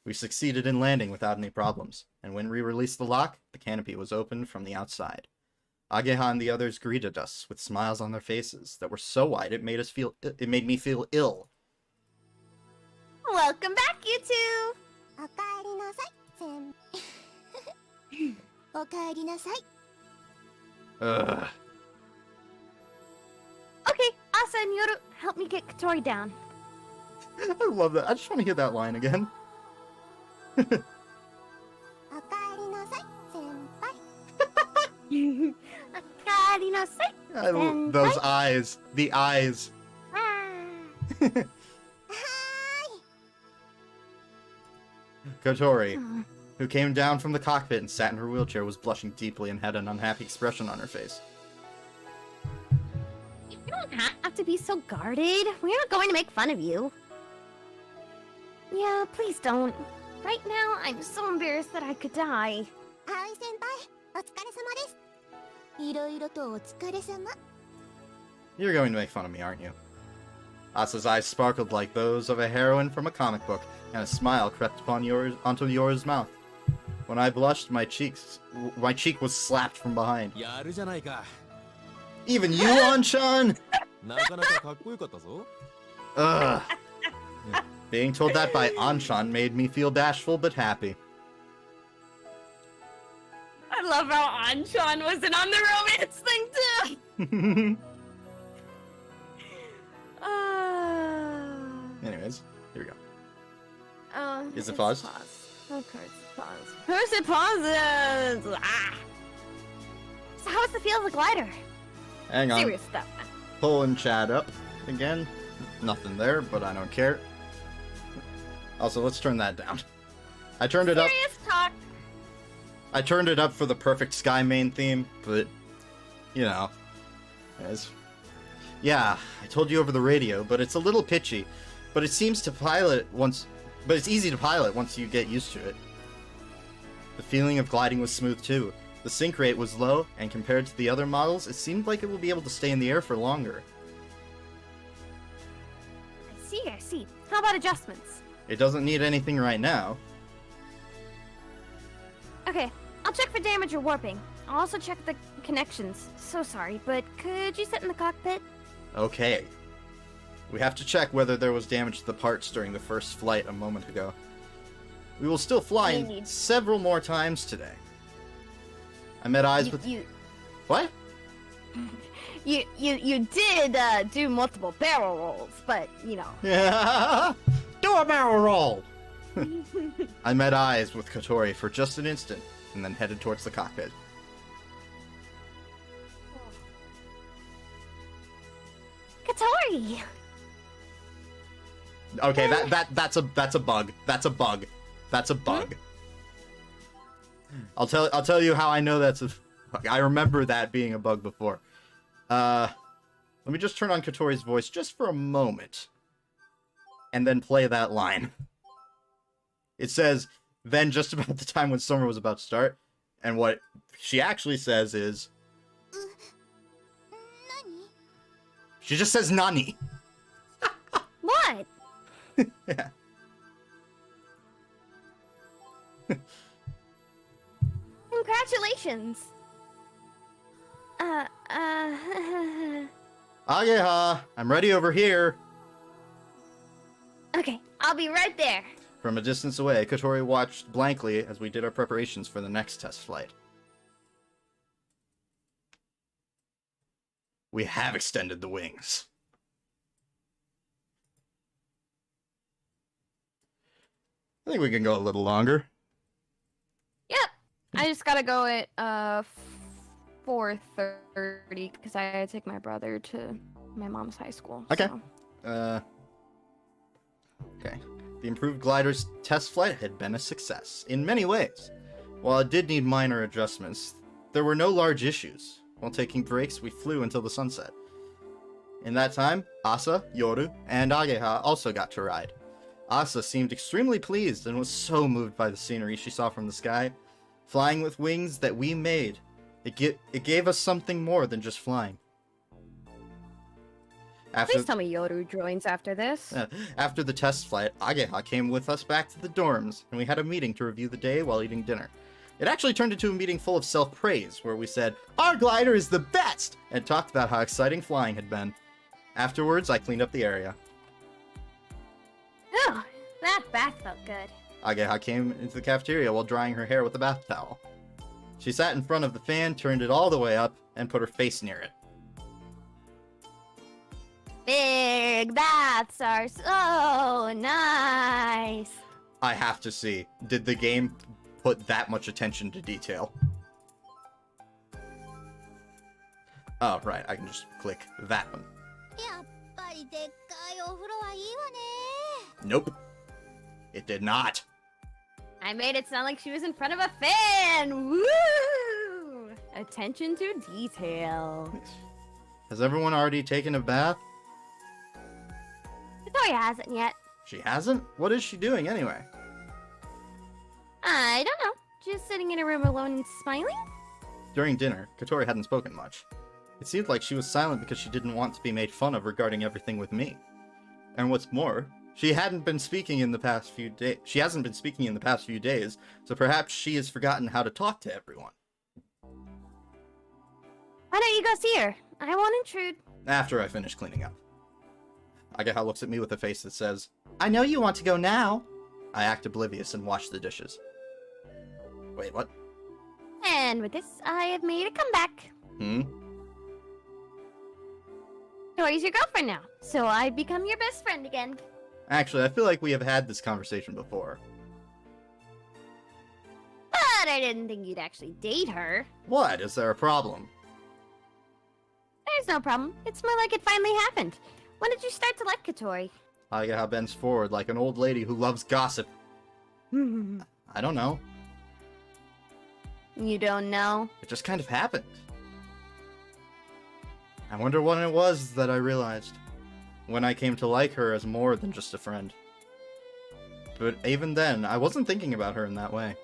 We succeeded in landing without any problems, and when we released the lock, the canopy was opened from the outside. Ageha and the others greeted us with smiles on their faces that were so wide it made me feel ill. Welcome back, you two! おかえりなさい、先輩。おかえりなさい。 Ugh. Okay, Asa and Yoru, help me get Kotori down. I love that. I just want to hear that line again. おかえりなさい、先輩。 Akarinasai. Those eyes. The eyes. Kotori, who came down from the cockpit and sat in her wheelchair, was blushing deeply and had an unhappy expression on her face. You don't have to be so guarded. We're not going to make fun of you. Yeah, please don't. Right now, I'm so embarrassed that I could die. 葵先輩、お疲れ様です。いろいろとお疲れ様。 You're going to make fun of me, aren't you? Asa's eyes sparkled like those of a heroine from a comic book, and a smile crept onto Yora's mouth. When I blushed, my cheek was slapped from behind. やるじゃないか。 Even you, Anshan! なかなかかっこよかったぞ。 Ugh. Being told that by Anshan made me feel bashful but happy. I love how Anshan was in on the romance thing, too! Anyways, here we go. Is it it's paused? Of course it's paused. Of course it pauses! Ah! So how's the feel of the glider? Hang on. Serious stuff. Pulling Chad up again. Nothing there, but I don't care. Also, let's turn that down. I turned it up. Serious talk. I turned it up for the perfect Sky main theme, but you know, yeah, I told you over the radio, but it's a little pitchy. But it seems to pilot once. But it's easy to pilot once you get used to it. The feeling of gliding was smooth too. The sink rate was low, and compared to the other models, it seemed like it will be able to stay in the air for longer. I see. How about adjustments? It doesn't need anything right now. Okay, I'll check for damage or warping. I'll also check the connections. So sorry, but could you sit in the cockpit? Okay. We have to check whether there was damage to the parts during the first flight a moment ago. We will still fly several more times today. I met eyes with... What? You did do multiple barrel rolls, but, you know. Yeah. Do a barrel roll! I met eyes with Kotori for just an instant, and then headed towards the cockpit. Kotori! Okay, that's a bug. That's a bug. That's a bug. I'll tell you how I know that's a bug. I remember that being a bug before. Let me just turn on Kotori's voice just for a moment. And then play that line. It says, then just about the time when summer was about to start. And what she actually says is... Nani? She just says Nani. What? Yeah. Congratulations! Ageha, I'm ready over here. Okay, I'll be right there. From a distance away, Kotori watched blankly as we did our preparations for the next test flight. We have extended the wings. I think we can go a little longer. Yep. I just gotta go at 4:30 because I gotta take my brother to my mom's high school. Okay. So. Okay. The improved glider's test flight had been a success, in many ways. While it did need minor adjustments, there were no large issues. While taking breaks, we flew until the sunset. In that time, Asa, Yoru, and Ageha also got to ride. Asa seemed extremely pleased and was so moved by the scenery she saw from the sky. Flying with wings that we made, it gave us something more than just flying. Please tell me Yoru joins after this. After the test flight, Ageha came with us back to the dorms, and we had a meeting to review the day while eating dinner. It actually turned into a meeting full of self-praise, where we said, "Our glider is the best!" and talked about how exciting flying had been. Afterwards, I cleaned up the area. Oh, that bath felt good. Ageha came into the cafeteria while drying her hair with a bath towel. She sat in front of the fan, turned it all the way up, and put her face near it. Big baths are so nice. I have to see, did the game put that much attention to detail? Oh, right, I can just click that one. やっぱりでっかいお風呂はいいわね。 Nope. It did not. I made it sound like she was in front of a fan. Woo! Attention to detail. Has everyone already taken a bath? Victoria hasn't yet. She hasn't? What is she doing anyway? I don't know. Just sitting in a room alone and smiling? During dinner, Kotori hadn't spoken much. It seemed like she was silent because she didn't want to be made fun of regarding everything with me. And what's more, she hasn't been speaking in the past few days, so perhaps she has forgotten how to talk to everyone. Why don't you go see her? I won't intrude. After I finish cleaning up. Ageha looks at me with a face that says, "I know you want to go now." I act oblivious and wash the dishes. Wait, what? And with this, I have made a comeback. Tori's your girlfriend now, so I've become your best friend again. Actually, I feel like we have had this conversation before. But I didn't think you'd actually date her. What? Is there a problem? There's no problem. It's more like it finally happened. When did you start to like Kotori? Ageha bends forward like an old lady who loves gossip. I don't know. You don't know? It just kind of happened. I wonder what it was that I realized when I came to like her as more than just a friend. But even then, I wasn't thinking about her in that way.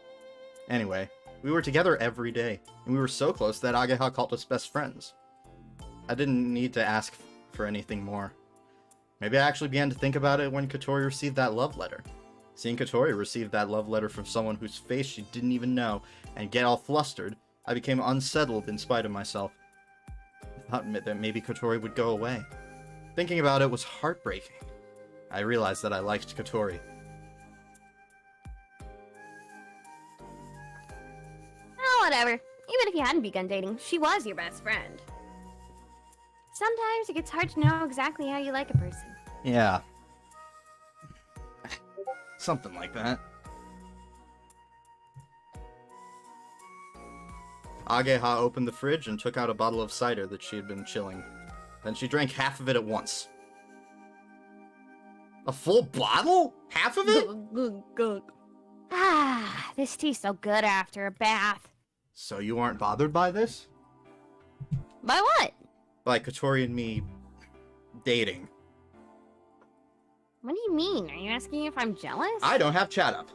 Anyway, we were together every day, and we were so close that Ageha called us best friends. I didn't need to ask for anything more. Maybe I actually began to think about it when Kotori received that love letter. Seeing Kotori receive that love letter from someone whose face she didn't even know and get all flustered, I became unsettled in spite of myself. I thought that maybe Kotori would go away. Thinking about it was heartbreaking. I realized that I liked Kotori. Oh, whatever. Even if you hadn't begun dating, she was your best friend. Sometimes it gets hard to know exactly how you like a person. Yeah. Something like that. Ageha opened the fridge and took out a bottle of cider that she had been chilling. Then she drank half of it at once. A full bottle? Half of it? Ah, this tastes so good after a bath. So you aren't bothered by this? By what? By Kotori and me dating. What do you mean? Are you asking if I'm jealous? I don't have chat up.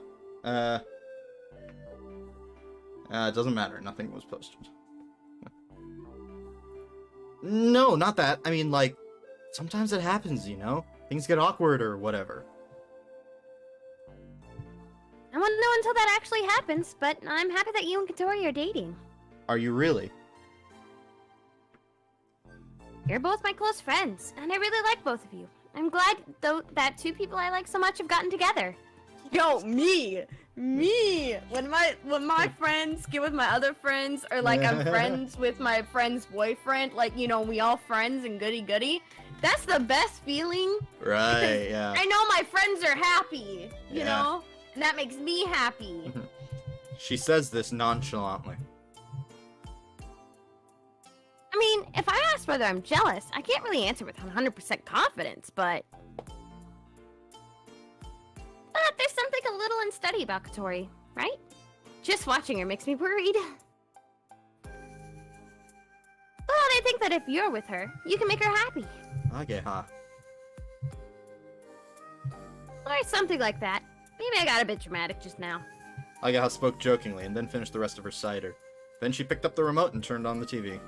It doesn't matter. Nothing was posted. No, not that. I mean, like, sometimes it happens, you know? Things get awkward or whatever. I won't know until that actually happens, but I'm happy that you and Kotori are dating. Are you really? You're both my close friends, and I really like both of you. I'm glad, though, that two people I like so much have gotten together. Yo, me. When my friends get with my other friends, or like I'm friends with my friend's boyfriend, like, you know, we all friends and goody. That's the best feeling. Right, yeah. I know my friends are happy, you Yeah. know? And that makes me happy. She says this nonchalantly. I mean, if I ask whether I'm jealous, I can't really answer with 100% confidence, but there's something a little unsteady about Kotori, right? Just watching her makes me worried. Well, they think that if you're with her, you can make her happy. Ageha. Or something like that. Maybe I got a bit dramatic just now. Ageha spoke jokingly and then finished the rest of her cider. Then she picked up the remote and turned on the TV.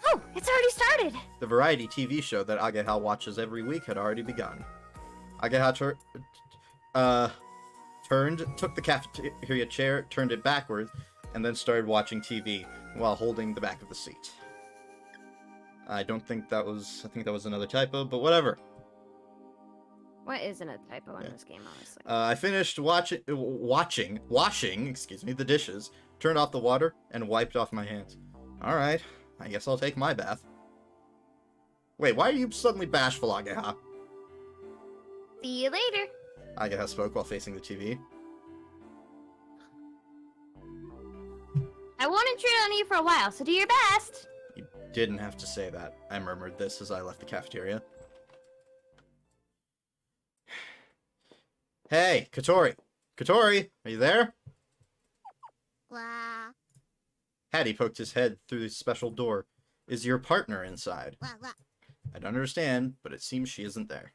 Oh, it's already started! The variety TV show that Ageha watches every week had already begun. Ageha took the cafeteria chair, turned it backwards, and then started watching TV while holding the back of the seat. I think that was another typo, but whatever. What isn't a typo in this game, honestly? I finished washing, the dishes, turned off the water, and wiped off my hands. Alright, I guess I'll take my bath. Wait, why are you suddenly bashful, Ageha? See you later. Ageha spoke while facing the TV. I won't intrude on you for a while, so do your best. You didn't have to say that. I murmured this as I left the cafeteria. Hey, Kotori! Kotori, are you there? Wah, Hattie poked his head through the special door. Is your partner inside? wah, wah. I don't understand, but it seems she isn't there.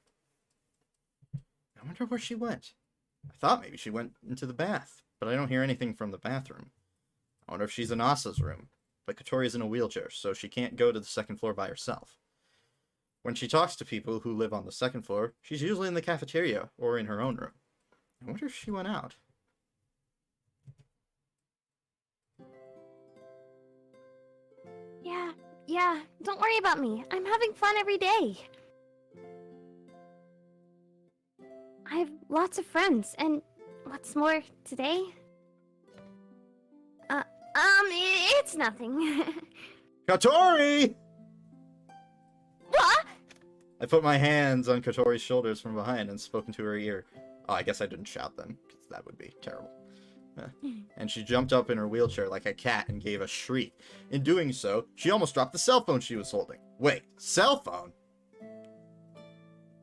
I wonder where she went. I thought maybe she went into the bath, but I don't hear anything from the bathroom. I wonder if she's in Asa's room, but Kotori's in a wheelchair, so she can't go to the second floor by herself. When she talks to people who live on the second floor, she's usually in the cafeteria or in her own room. I wonder if she went out. Yeah, don't worry about me. I'm having fun every day. I have lots of friends, and what's more, today? It's nothing. Kotori! What? I put my hands on Kotori's shoulders from behind and spoke into her ear. Oh, I guess I didn't shout then, because that would be terrible. And she jumped up in her wheelchair like a cat and gave a shriek. In doing so, she almost dropped the cell phone she was holding. Wait, cell phone?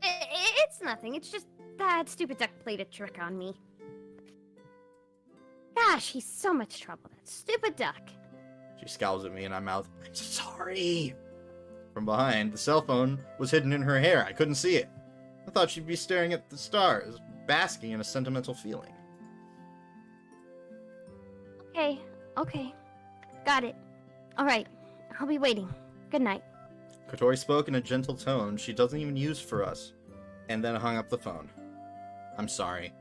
It's nothing. It's just that stupid duck played a trick on me. Gosh, he's so much trouble, that stupid duck. She scowls at me and I mouth, I'm sorry. From behind, the cell phone was hidden in her hair. I couldn't see it. I thought she'd be staring at the stars, basking in a sentimental feeling. Okay. Got it. Alright, I'll be waiting. Good night. Kotori spoke in a gentle tone she doesn't even use for us, and then hung up the phone. I'm sorry.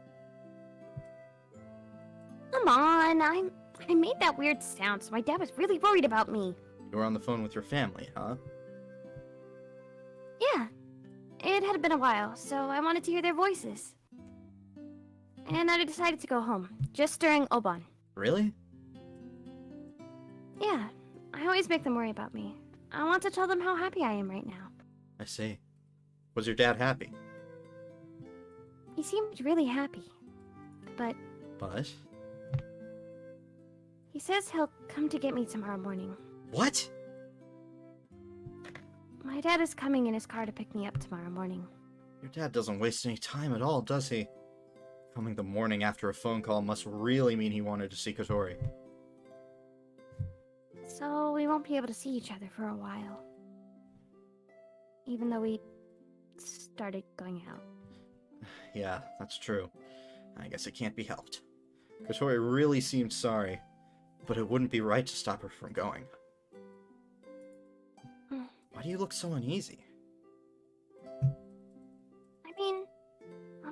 Come on, I made that weird sound, so my dad was really worried about me. You were on the phone with your family, huh? Yeah, it had been a while, so I wanted to hear their voices. And I decided to go home, just during Oban. Really? Yeah, I always make them worry about me. I want to tell them how happy I am right now. I see. Was your dad happy? He seemed really happy. But But? he says he'll come to get me tomorrow morning. What? My dad is coming in his car to pick me up tomorrow morning. Your dad doesn't waste any time at all, does he? Coming the morning after a phone call must really mean he wanted to see Kotori. So we won't be able to see each other for a while. Even though we started going out. Yeah, that's true. I guess it can't be helped. Kotori really seemed sorry, but it wouldn't be right to stop her from going. Why do you look so uneasy? I mean,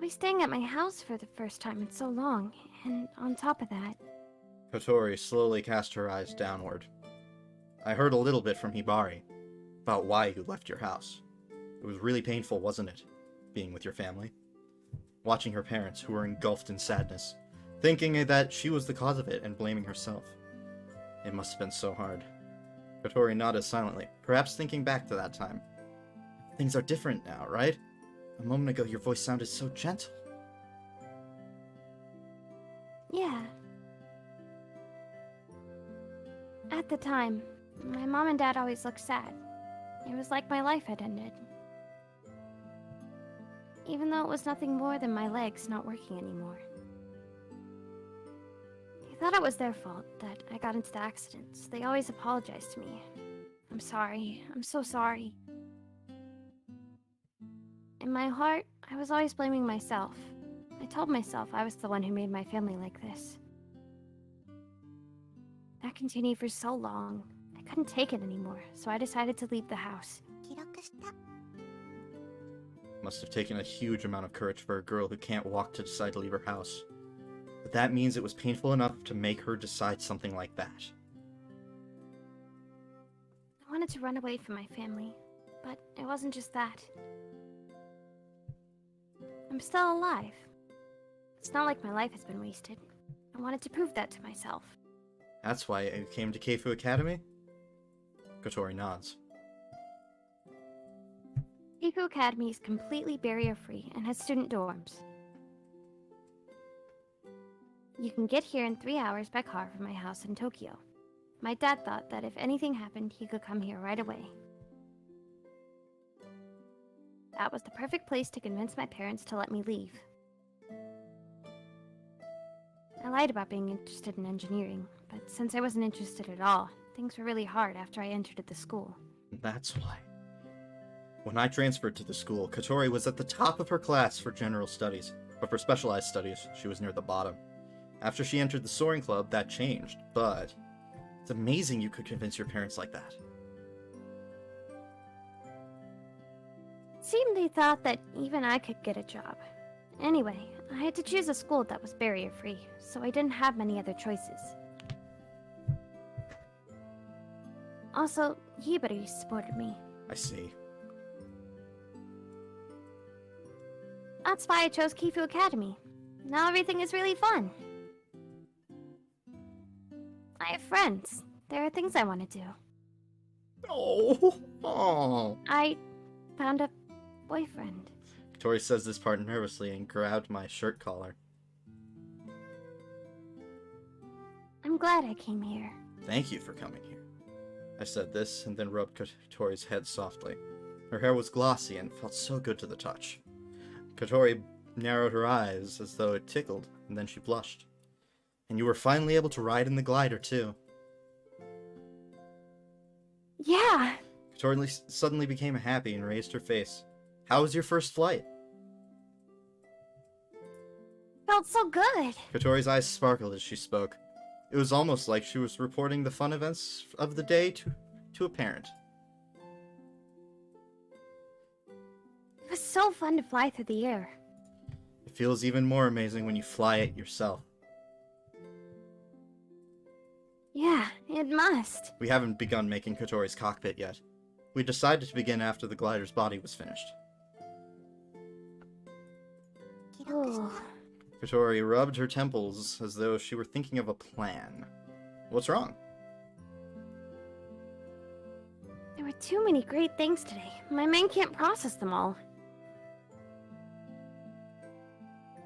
be staying at my house for the first time in so long, and on top of that... Kotori slowly cast her eyes downward. I heard a little bit from Hibari about why you left your house. It was really painful, wasn't it? Being with your family. Watching her parents, who were engulfed in sadness, thinking that she was the cause of it and blaming herself. It must have been so hard. Kotori nodded silently, perhaps thinking back to that time. Things are different now, right? A moment ago your voice sounded so gentle. Yeah. At the time, my mom and dad always looked sad. It was like my life had ended. Even though it was nothing more than my legs not working anymore. They thought it was their fault that I got into the accidents. They always apologized to me. I'm sorry. I'm so sorry. In my heart, I was always blaming myself. I told myself I was the one who made my family like this. That continued for so long. I couldn't take it anymore, so I decided to leave the house. 記録した。 Must have taken a huge amount of courage for a girl who can't walk to decide to leave her house. But that means it was painful enough to make her decide something like that. I wanted to run away from my family, but it wasn't just that. I'm still alive. It's not like my life has been wasted. I wanted to prove that to myself. That's why you came to Keifu Academy? Kotori nods. Keifu Academy is completely barrier-free and has student dorms. You can get here in 3 hours by car from my house in Tokyo. My dad thought that if anything happened, he could come here right away. That was the perfect place to convince my parents to let me leave. I lied about being interested in engineering, but since I wasn't interested at all, things were really hard after I entered the school. That's why. When I transferred to the school, Kotori was at the top of her class for general studies, but for specialized studies, she was near the bottom. After she entered the soaring club, that changed, but it's amazing you could convince your parents like that. It seemed they thought that even I could get a job. Anyway, I had to choose a school that was barrier-free, so I didn't have many other choices. Also, Hibari supported me. I see. That's why I chose Keifu Academy. Now everything is really fun. I have friends. There are things I want to do. Oh. I found a boyfriend. Kotori says this part nervously and grabbed my shirt collar. I'm glad I came here. Thank you for coming here. I said this and then rubbed Kotori's head softly. Her hair was glossy and felt so good to the touch. Kotori narrowed her eyes as though it tickled, and then she blushed. And you were finally able to ride in the glider, too. Yeah! Kotori suddenly became happy and raised her face. How was your first flight? Felt so good! Kotori's eyes sparkled as she spoke. It was almost like she was reporting the fun events of the day to a parent. It was so fun to fly through the air. It feels even more amazing when you fly it yourself. Yeah, it must. We haven't begun making Kotori's cockpit yet. We decided to begin after the glider's body was finished. 記録した。 Ooh. Kotori rubbed her temples as though she were thinking of a plan. What's wrong? There were too many great things today. My mind can't process them all.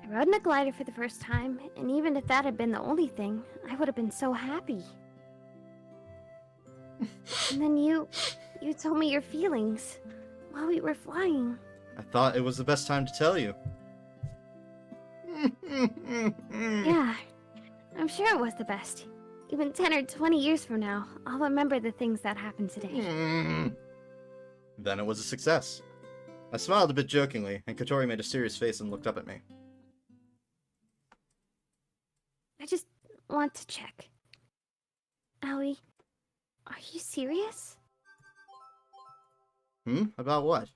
I rode in a glider for the first time, and even if that had been the only thing, I would have been so happy. And then you told me your feelings while we were flying. I thought it was the best time to tell you. Yeah, I'm sure it was the best. Even 10 or 20 years from now, I'll remember the things that happened today. Then it was a success. I smiled a bit jokingly, and Kotori made a serious face and looked up at me. I just want to check. Aoi, are you serious? About what?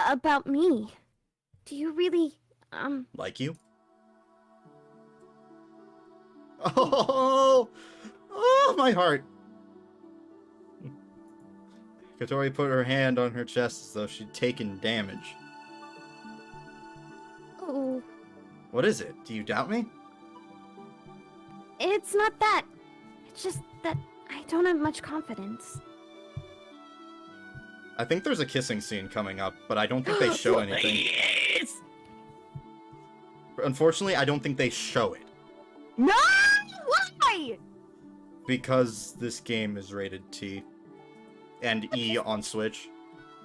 About me. Do you really, Like you? Oh! Oh, my heart! Kotori put her hand on her chest as though she'd taken damage. Oh, What is it? Do you doubt me? it's not that. It's just that I don't have much confidence. I think there's a kissing scene coming up, but I don't think they show anything. Unfortunately, I don't think they show it. No! Why? Because this game is rated T. And E on Switch.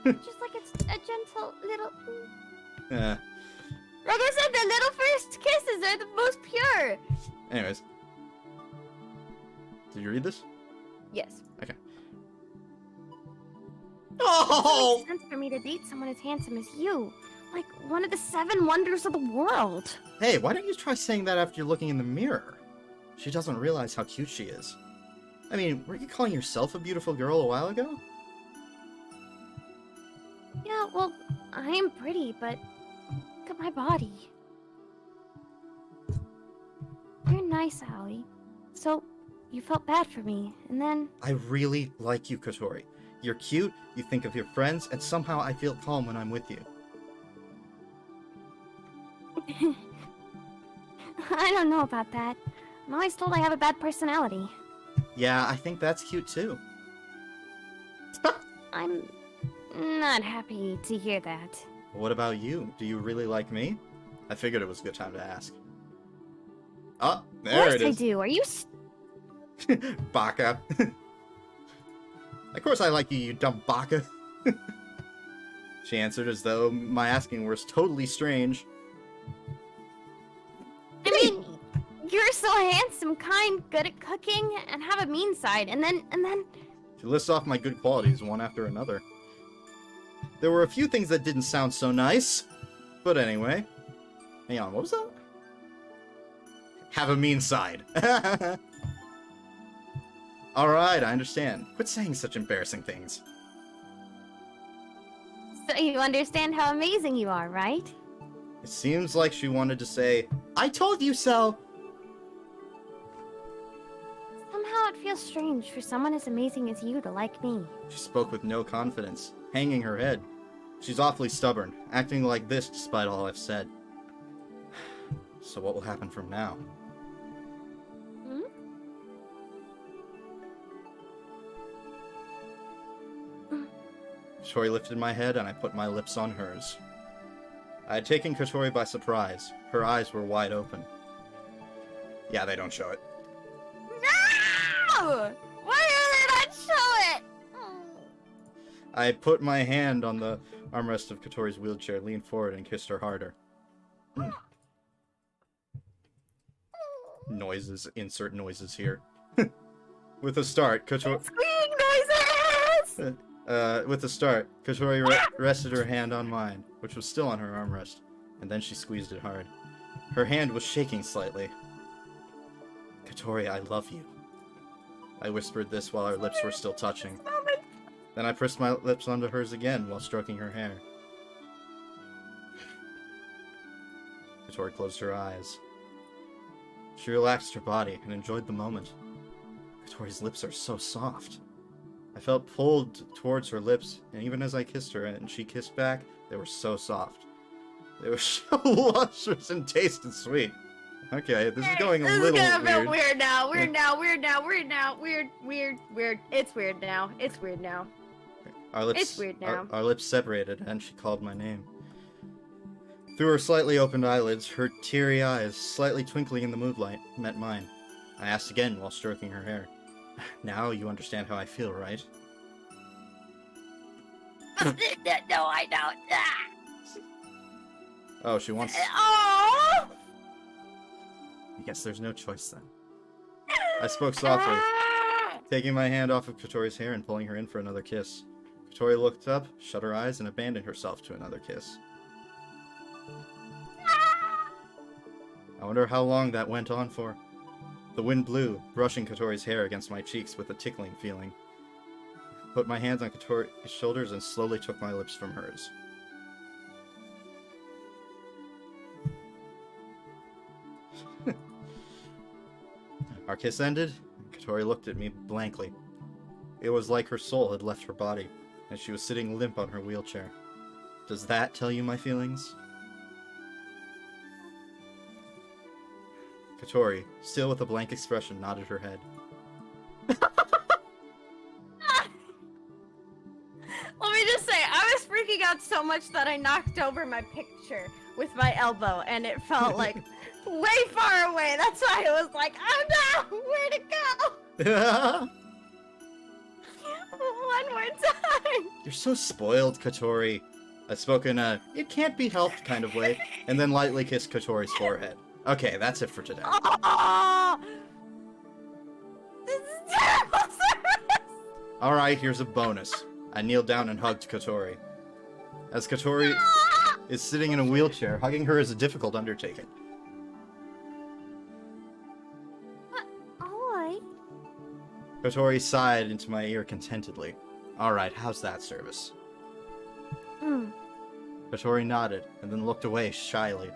Just like it's a gentle little... Eh. Like I said, the little first kisses are the most pure. Anyways. Did you read this? Yes. Okay. It Oh! makes sense for me to date someone as handsome as you. Like one of the 7 wonders of the world. Hey, why don't you try saying that after you're looking in the mirror? She doesn't realize how cute she is. I mean, weren't you calling yourself a beautiful girl a while ago? Yeah, well, I am pretty, but look at my body. You're nice, Aoi. So, you felt bad for me, and then... I really like you, Kotori. You're cute, you think of your friends, and somehow I feel calm when I'm with you. I don't know about that. I'm always told I have a bad personality. Yeah, I think that's cute too. I'm not happy to hear that. What about you? Do you really like me? I figured it was a good time to ask. Oh, there Of it course I is. do. Are you Baka. Of course I like you, you dumb baka. She answered as though my asking was totally strange. I mean, you're so handsome, kind, good at cooking, and have a mean side, and then... She lists off my good qualities one after another. There were a few things that didn't sound so nice. But anyway. Hang on, what was that? Have a mean side. Alright, I understand. Quit saying such embarrassing things. So you understand how amazing you are, right? It seems like she wanted to say, I told you so! Somehow it feels strange for someone as amazing as you to like me. She spoke with no confidence, hanging her head. She's awfully stubborn, acting like this despite all I've said. So what will happen from now? Hmm? Kotori lifted my head and I put my lips on hers. I had taken Kotori by surprise. Her eyes were wide open. Yeah, they don't show it. No! Why do they not show it? I put my hand on the armrest of Kotori's wheelchair, leaned forward, and kissed her harder. Noises. Insert noises here. With a start, Kotori... Squeaking noises! With a start, Kotori rested her hand on mine, which was still on her armrest, and then she squeezed it hard. Her hand was shaking slightly. Kotori, I love you. I whispered this while our lips were still touching. Then I pressed my lips onto hers again while stroking her hair. Kotori closed her eyes. She relaxed her body and enjoyed the moment. Kotori's lips are so soft. I felt pulled towards her lips, and even as I kissed her and she kissed back, they were so soft. They were so luscious and tasted sweet. Okay, this is going a little This is gonna weird. feel weird now. Weird now. It's weird now. Our lips, It's weird now. Our lips separated, and she called my name. Through her slightly opened eyelids, her teary eyes, slightly twinkling in the moonlight, met mine. I asked again while stroking her hair. Now you understand how I feel, right? No, I don't. Oh, she wants... Oh! I guess there's no choice then. I spoke softly, taking my hand off of Kotori's hair and pulling her in for another kiss. Kotori looked up, shut her eyes, and abandoned herself to another kiss. I wonder how long that went on for. The wind blew, brushing Kotori's hair against my cheeks with a tickling feeling. Put my hands on Kotori's shoulders and slowly took my lips from hers. Our kiss ended, and Kotori looked at me blankly. It was like her soul had left her body, and she was sitting limp on her wheelchair. Does that tell you my feelings? Kotori, still with a blank expression, nodded her head. Let me just say, I was freaking out so much that I knocked over my picture with my elbow, and it felt like way far away. That's why I was like, oh no, where'd it go? One more time. You're so spoiled, Kotori. I spoke in a it can't be helped kind of way, and then lightly kissed Kotori's forehead. Okay, that's it for today. Oh, this is terrible service. Alright, here's a bonus. I kneeled down and hugged Kotori. As Kotori is sitting in a wheelchair, hugging her is a difficult undertaking. Aoi. Kotori sighed into my ear contentedly. Alright, how's that service? Kotori nodded, and then looked away shyly.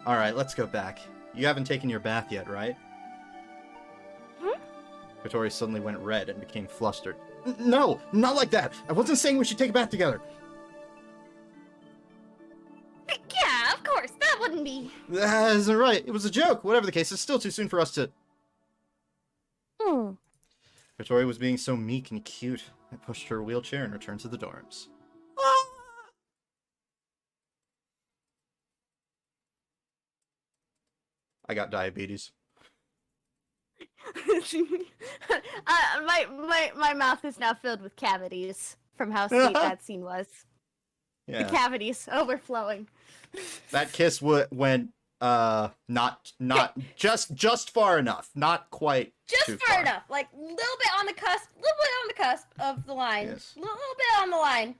Alright, let's go back. You haven't taken your bath yet, right? Kotori suddenly went red and became flustered. No, not like that! I wasn't saying we should take a bath together! Yeah, of course, that wouldn't be. That isn't right. It was a joke. Whatever the case, it's still too soon for us to... Kotori was being so meek and cute. I pushed her wheelchair and returned to the dorms. I got diabetes. My mouth is now filled with cavities from how sweet that scene was. Yeah. The cavities overflowing. That kiss went not just far enough, not quite Just too far enough, like a little bit on the cusp of the line, Yes. little bit on the line,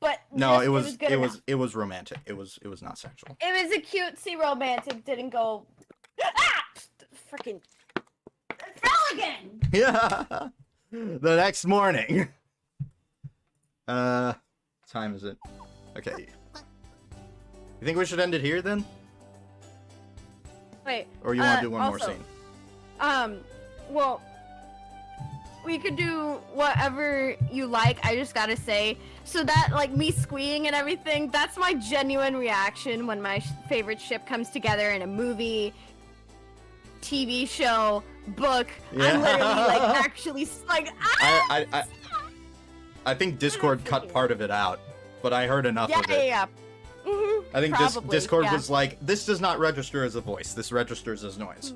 but No, just- it was good enough. it was romantic. It was not sexual. It was a cutesy romantic. Didn't go. Ah! Freaking. It fell again. Yeah. The next morning. Time is it? Okay. You think we should end it here then? Wait. Or you want to do one more also, scene? Well, we could do whatever you like. I just gotta say, so that like me squeeing and everything, that's my genuine reaction when my favorite ship comes together in a movie, TV show, book. Yeah. I'm literally like actually like I think Discord cut part of it out, but I heard enough of it. yeah. Mhm, I think probably, Discord yeah. was like, this does not register as a voice. This registers as noise.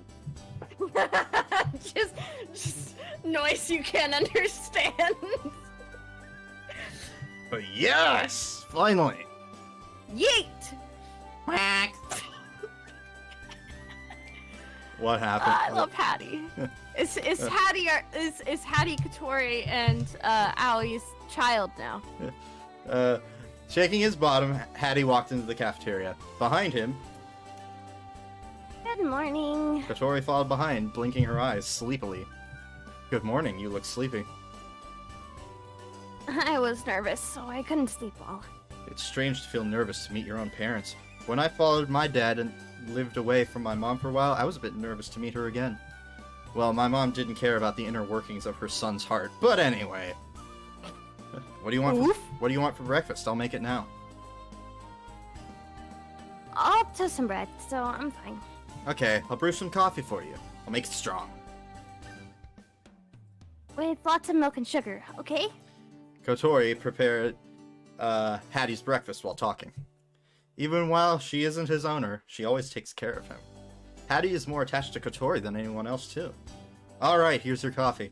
just noise you can't understand. But yes! Finally! Yeet! What happened? I love Hattie. Is Hattie is Hattie Kotori and Aoi's child now? Shaking his bottom, Hattie walked into the cafeteria. Behind him, Good morning. Kotori followed behind, blinking her eyes sleepily. Good morning, you look sleepy. I was nervous, so I couldn't sleep well. It's strange to feel nervous to meet your own parents. When I followed my dad and lived away from my mom for a while, I was a bit nervous to meet her again. Well, my mom didn't care about the inner workings of her son's heart, but anyway. What do you want for breakfast? I'll make it now. I'll toast some bread, so I'm fine. Okay, I'll brew some coffee for you. I'll make it strong. With lots of milk and sugar, okay? Kotori prepared Hattie's breakfast while talking. Even while she isn't his owner, she always takes care of him. Hattie is more attached to Kotori than anyone else, too. Alright, here's your coffee.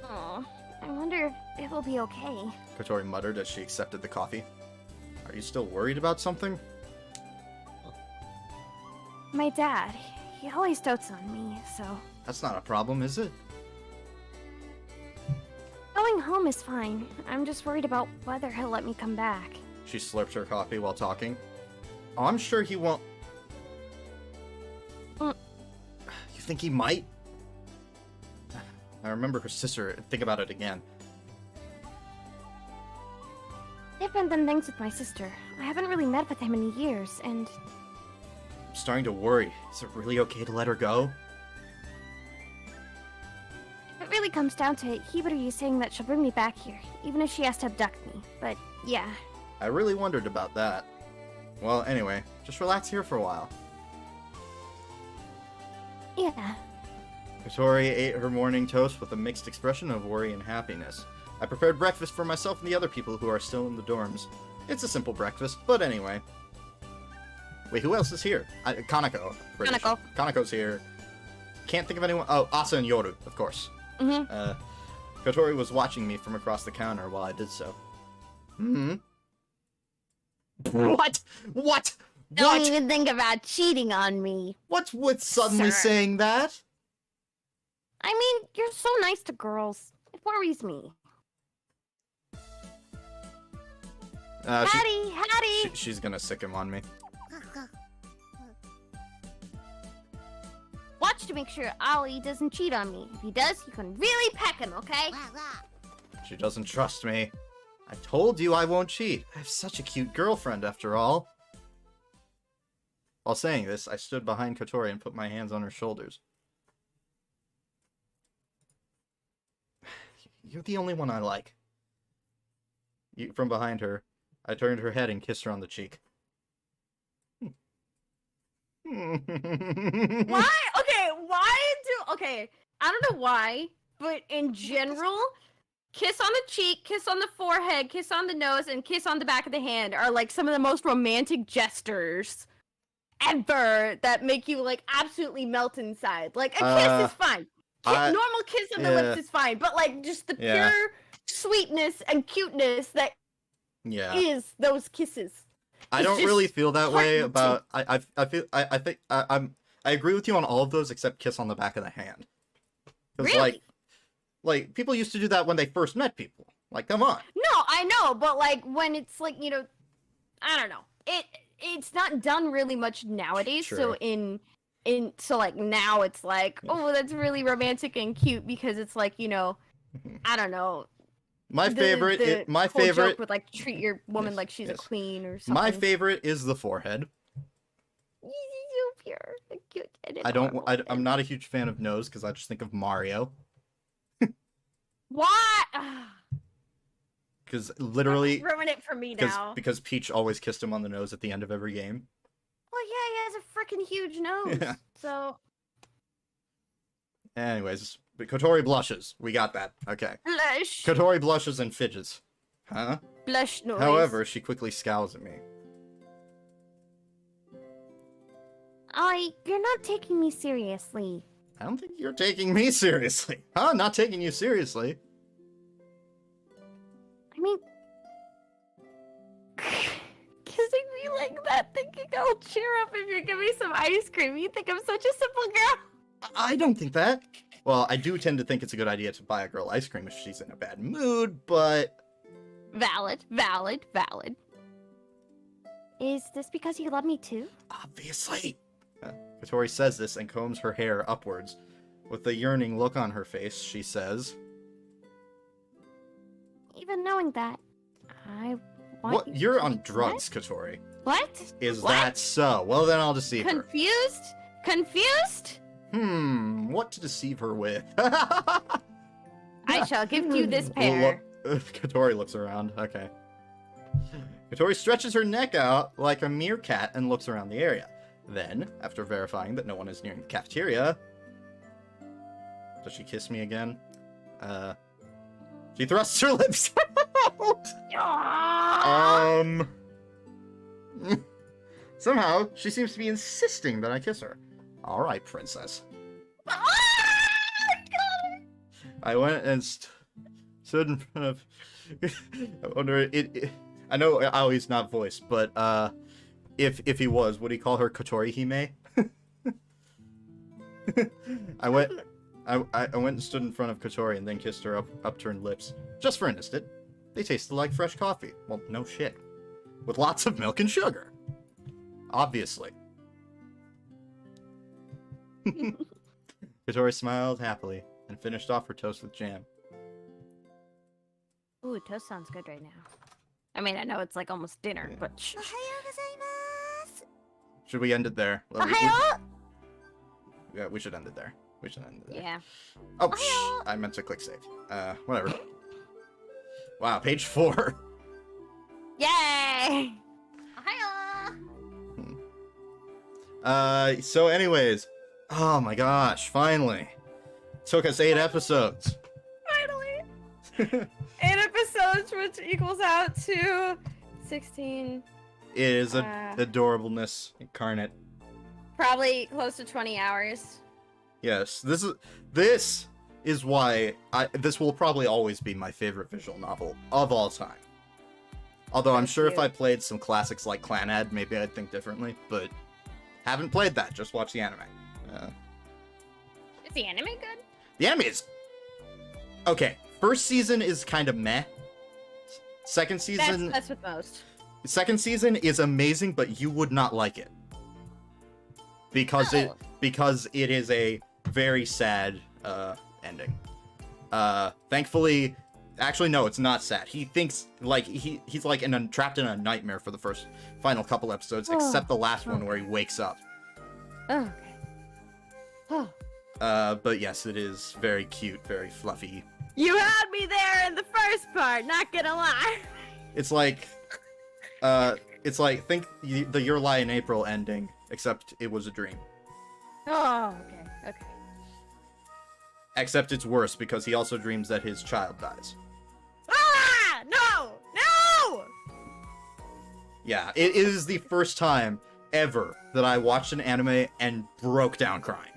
Aw, I wonder if it will be okay. Kotori muttered as she accepted the coffee. Are you still worried about something? My dad, he always dotes on me, so... That's not a problem, is it? Going home is fine. I'm just worried about whether he'll let me come back. She slurped her coffee while talking. Oh, I'm sure he won't... Mm. You think he might? I remember her sister. Think about it again. Different than things with my sister. I haven't really met with him in years, and... starting to worry. Is it really okay to let her go? If it really comes down to it, Hibari is saying that she'll bring me back here, even if she has to abduct me. But yeah. I really wondered about that. Well, anyway, just relax here for a while. Yeah. Kotori ate her morning toast with a mixed expression of worry and happiness. I prepared breakfast for myself and the other people who are still in the dorms. It's a simple breakfast, but anyway. Wait, who else is here? Kanako. Kanako. Kanako's here. Can't think of anyone. Oh, Asa and Yoru, of course. Mm-hmm. Kotori was watching me from across the counter while I did so. What? What? Don't What? even think about cheating on me. What's with suddenly Sir. saying that? I mean, you're so nice to girls. It worries me. Hattie! Hattie! She's gonna sick him on me. Watch to make sure Aoi doesn't cheat on me. If he does, you can really peck him, okay? She doesn't trust me. I told you I won't cheat. I have such a cute girlfriend, after all. While saying this, I stood behind Kotori and put my hands on her shoulders. You're the only one I like. From behind her, I turned her head and kissed her on the cheek. Why? Okay, okay, I don't know why, but in general, kiss on the cheek, kiss on the forehead, kiss on the nose, and kiss on the back of the hand are like some of the most romantic gestures ever that make you like absolutely melt inside. Like a kiss is fine. Normal kiss on the lips is fine, but like just the pure sweetness and cuteness that is those kisses. I don't really feel that way about. I think I agree with you on all of those except kiss on the back of the hand. Really? Like people used to do that when they first met people. Like, come on. No, I know, but like when it's like, you know, I don't know. It's not done really much nowadays. True. So so like now it's like, oh, that's really romantic and cute because it's like, you know, I don't know. My favorite joke would like treat your woman like she's a queen or something. My favorite is the forehead. So pure and cute and adorable. I'm not a huge fan of nose because I just think of Mario. What? Because literally, Ruin it for me now. Because Peach always kissed him on the nose at the end of every game. Well, yeah, he has a freaking huge nose. Yeah. So. Anyways, but Kotori blushes. We got that. Okay. Blush. Kotori blushes and fidgets. Huh? Blush noise. However, she quickly scowls at me. You're not taking me seriously. I don't think you're taking me seriously. Huh? Not taking you seriously. I mean, Kissing me like that, thinking I'll cheer up if you give me some ice cream. You think I'm such a simple girl? I don't think that. Well, I do tend to think it's a good idea to buy a girl ice cream if she's in a bad mood, but... Valid. is this because you love me too? Obviously. Kotori says this and combs her hair upwards. With a yearning look on her face, she says... Even knowing that, I want What? you You're to on be drugs, Kotori. What? Is What? that so? Well, then I'll deceive her. Confused? What to deceive her with? I shall give you this pair. Kotori looks around. Okay. Kotori stretches her neck out like a meerkat and looks around the area. Then, after verifying that no one is near the cafeteria... Does she kiss me again? She thrusts her lips out! Somehow, she seems to be insisting that I kiss her. Alright, princess. I went and stood in front of... I wonder, I know Aoi's not voiced, but, if he was, would he call her Kotori Hime? I went and stood in front of Kotori and then kissed her upturned lips. Just for an instant. They tasted like fresh coffee. Well, no shit. With lots of milk and sugar. Obviously. Kotori smiled happily and finished off her toast with jam. Ooh, toast sounds good right now. I mean, I know it's like almost dinner, but Should we end it there? Well, Ohio? yeah, we should end it there. We should end it there. Yeah. Oh, Ohio. I meant to click save. Whatever. Wow, page 4. Yay! Ohio! So anyways, oh my gosh, finally. Took us 8 episodes. Finally! 8 episodes, which equals out to 16. It is Uh. adorableness incarnate. Probably close to 20 hours. Yes, this is why this will probably always be my favorite visual novel of all time. Although I'm Thank sure if you. I played some classics like Clanad, maybe I'd think differently, but haven't played that, just watch the anime. Is the anime good? The anime is... Okay, first season is kind of meh. Second season... That's with most. Second season is amazing, but you would not like it. Because Oh. because it is a very sad ending. Thankfully, actually no, it's not sad. He thinks like he's like trapped in a nightmare for the final couple episodes, Oh. except the last one where he wakes up. Oh, okay. Oh. But yes, it is very cute, very fluffy. You had me there in the first part, not gonna lie. It's like think the Your Lie in April ending, except it was a dream. Oh, okay. Except it's worse because he also dreams that his child dies. Ah! No! No! Yeah, it is the first time ever that I watched an anime and broke down crying.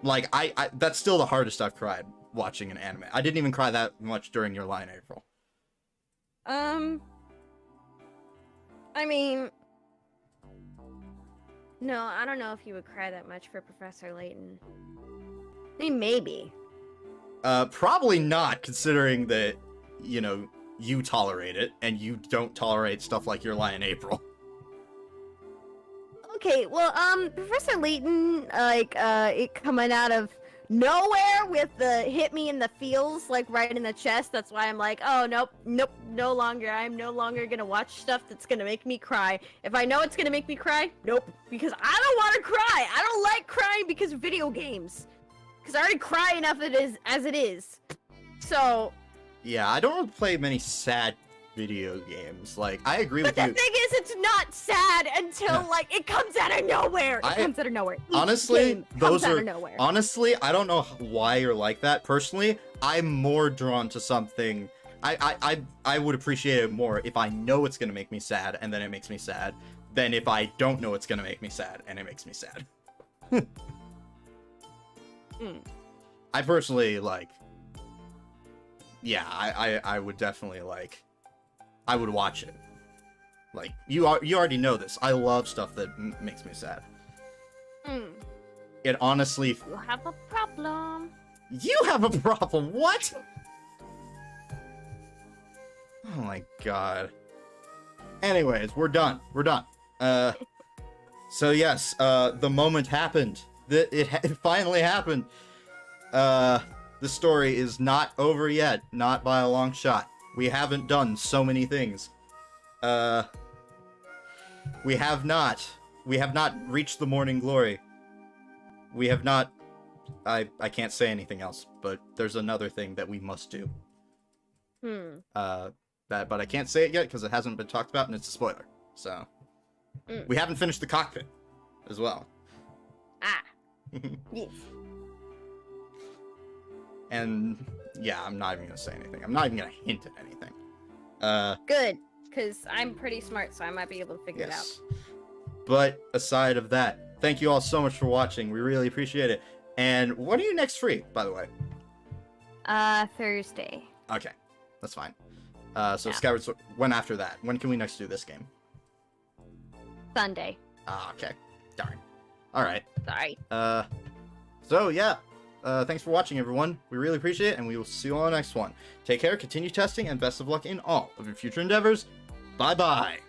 Like, I that's still the hardest I've cried watching an anime. I didn't even cry that much during Your Lie in April. I mean... No, I don't know if you would cry that much for Professor Layton. I mean, maybe. Probably not, considering that, you tolerate it, and you don't tolerate stuff like Your Lie in April. Okay, well, Professor Layton, it coming out of nowhere with the hit me in the feels, like, right in the chest. That's why I'm like, oh, nope, no longer. I'm no longer gonna watch stuff that's gonna make me cry. If I know it's gonna make me cry, nope, because I don't want to cry. I don't like crying because of video games. Because I already cry enough as it is. So... Yeah, I don't really play many sad video games. Like, I agree with But the you. thing is, it's not sad until, Yeah. like, it comes out of nowhere. It comes out of nowhere. Each Honestly, game those comes out are... of nowhere. Honestly, I don't know why you're like that. Personally, I'm more drawn to something... I would appreciate it more if I know it's gonna make me sad, and then it makes me sad, than if I don't know it's gonna make me sad, and it makes me sad. I personally, like... Yeah, I would definitely, like... I would watch it. Like, you already know this. I love stuff that makes me sad. Mm. It honestly... You have a problem. You have a problem! What? Oh my god. Anyways, we're done. So yes, the moment happened. It finally happened. The story is not over yet. Not by a long shot. We haven't done so many things. We have not reached the morning glory. We have not... I can't say anything else, but there's another thing that we must do. But I can't say it yet because it hasn't been talked about and it's a spoiler. So, we haven't finished the cockpit as well. Ah. Yes. And yeah, I'm not even gonna say anything. I'm not even gonna hint at anything. Good, because I'm pretty smart, so I might be able to figure Yes. But aside of that, thank you all so much for watching. We really appreciate it. And when are you next free, by the way? it out. Thursday. Okay, that's fine. So Yeah. Skyward Sword, when after that? When can we next do this game? Sunday. Ah, okay. Darn. Alright. Sorry. So yeah. Thanks for watching, everyone. We really appreciate it, and we will see you on the next one. Take care, continue testing, and best of luck in all of your future endeavors. Bye-bye.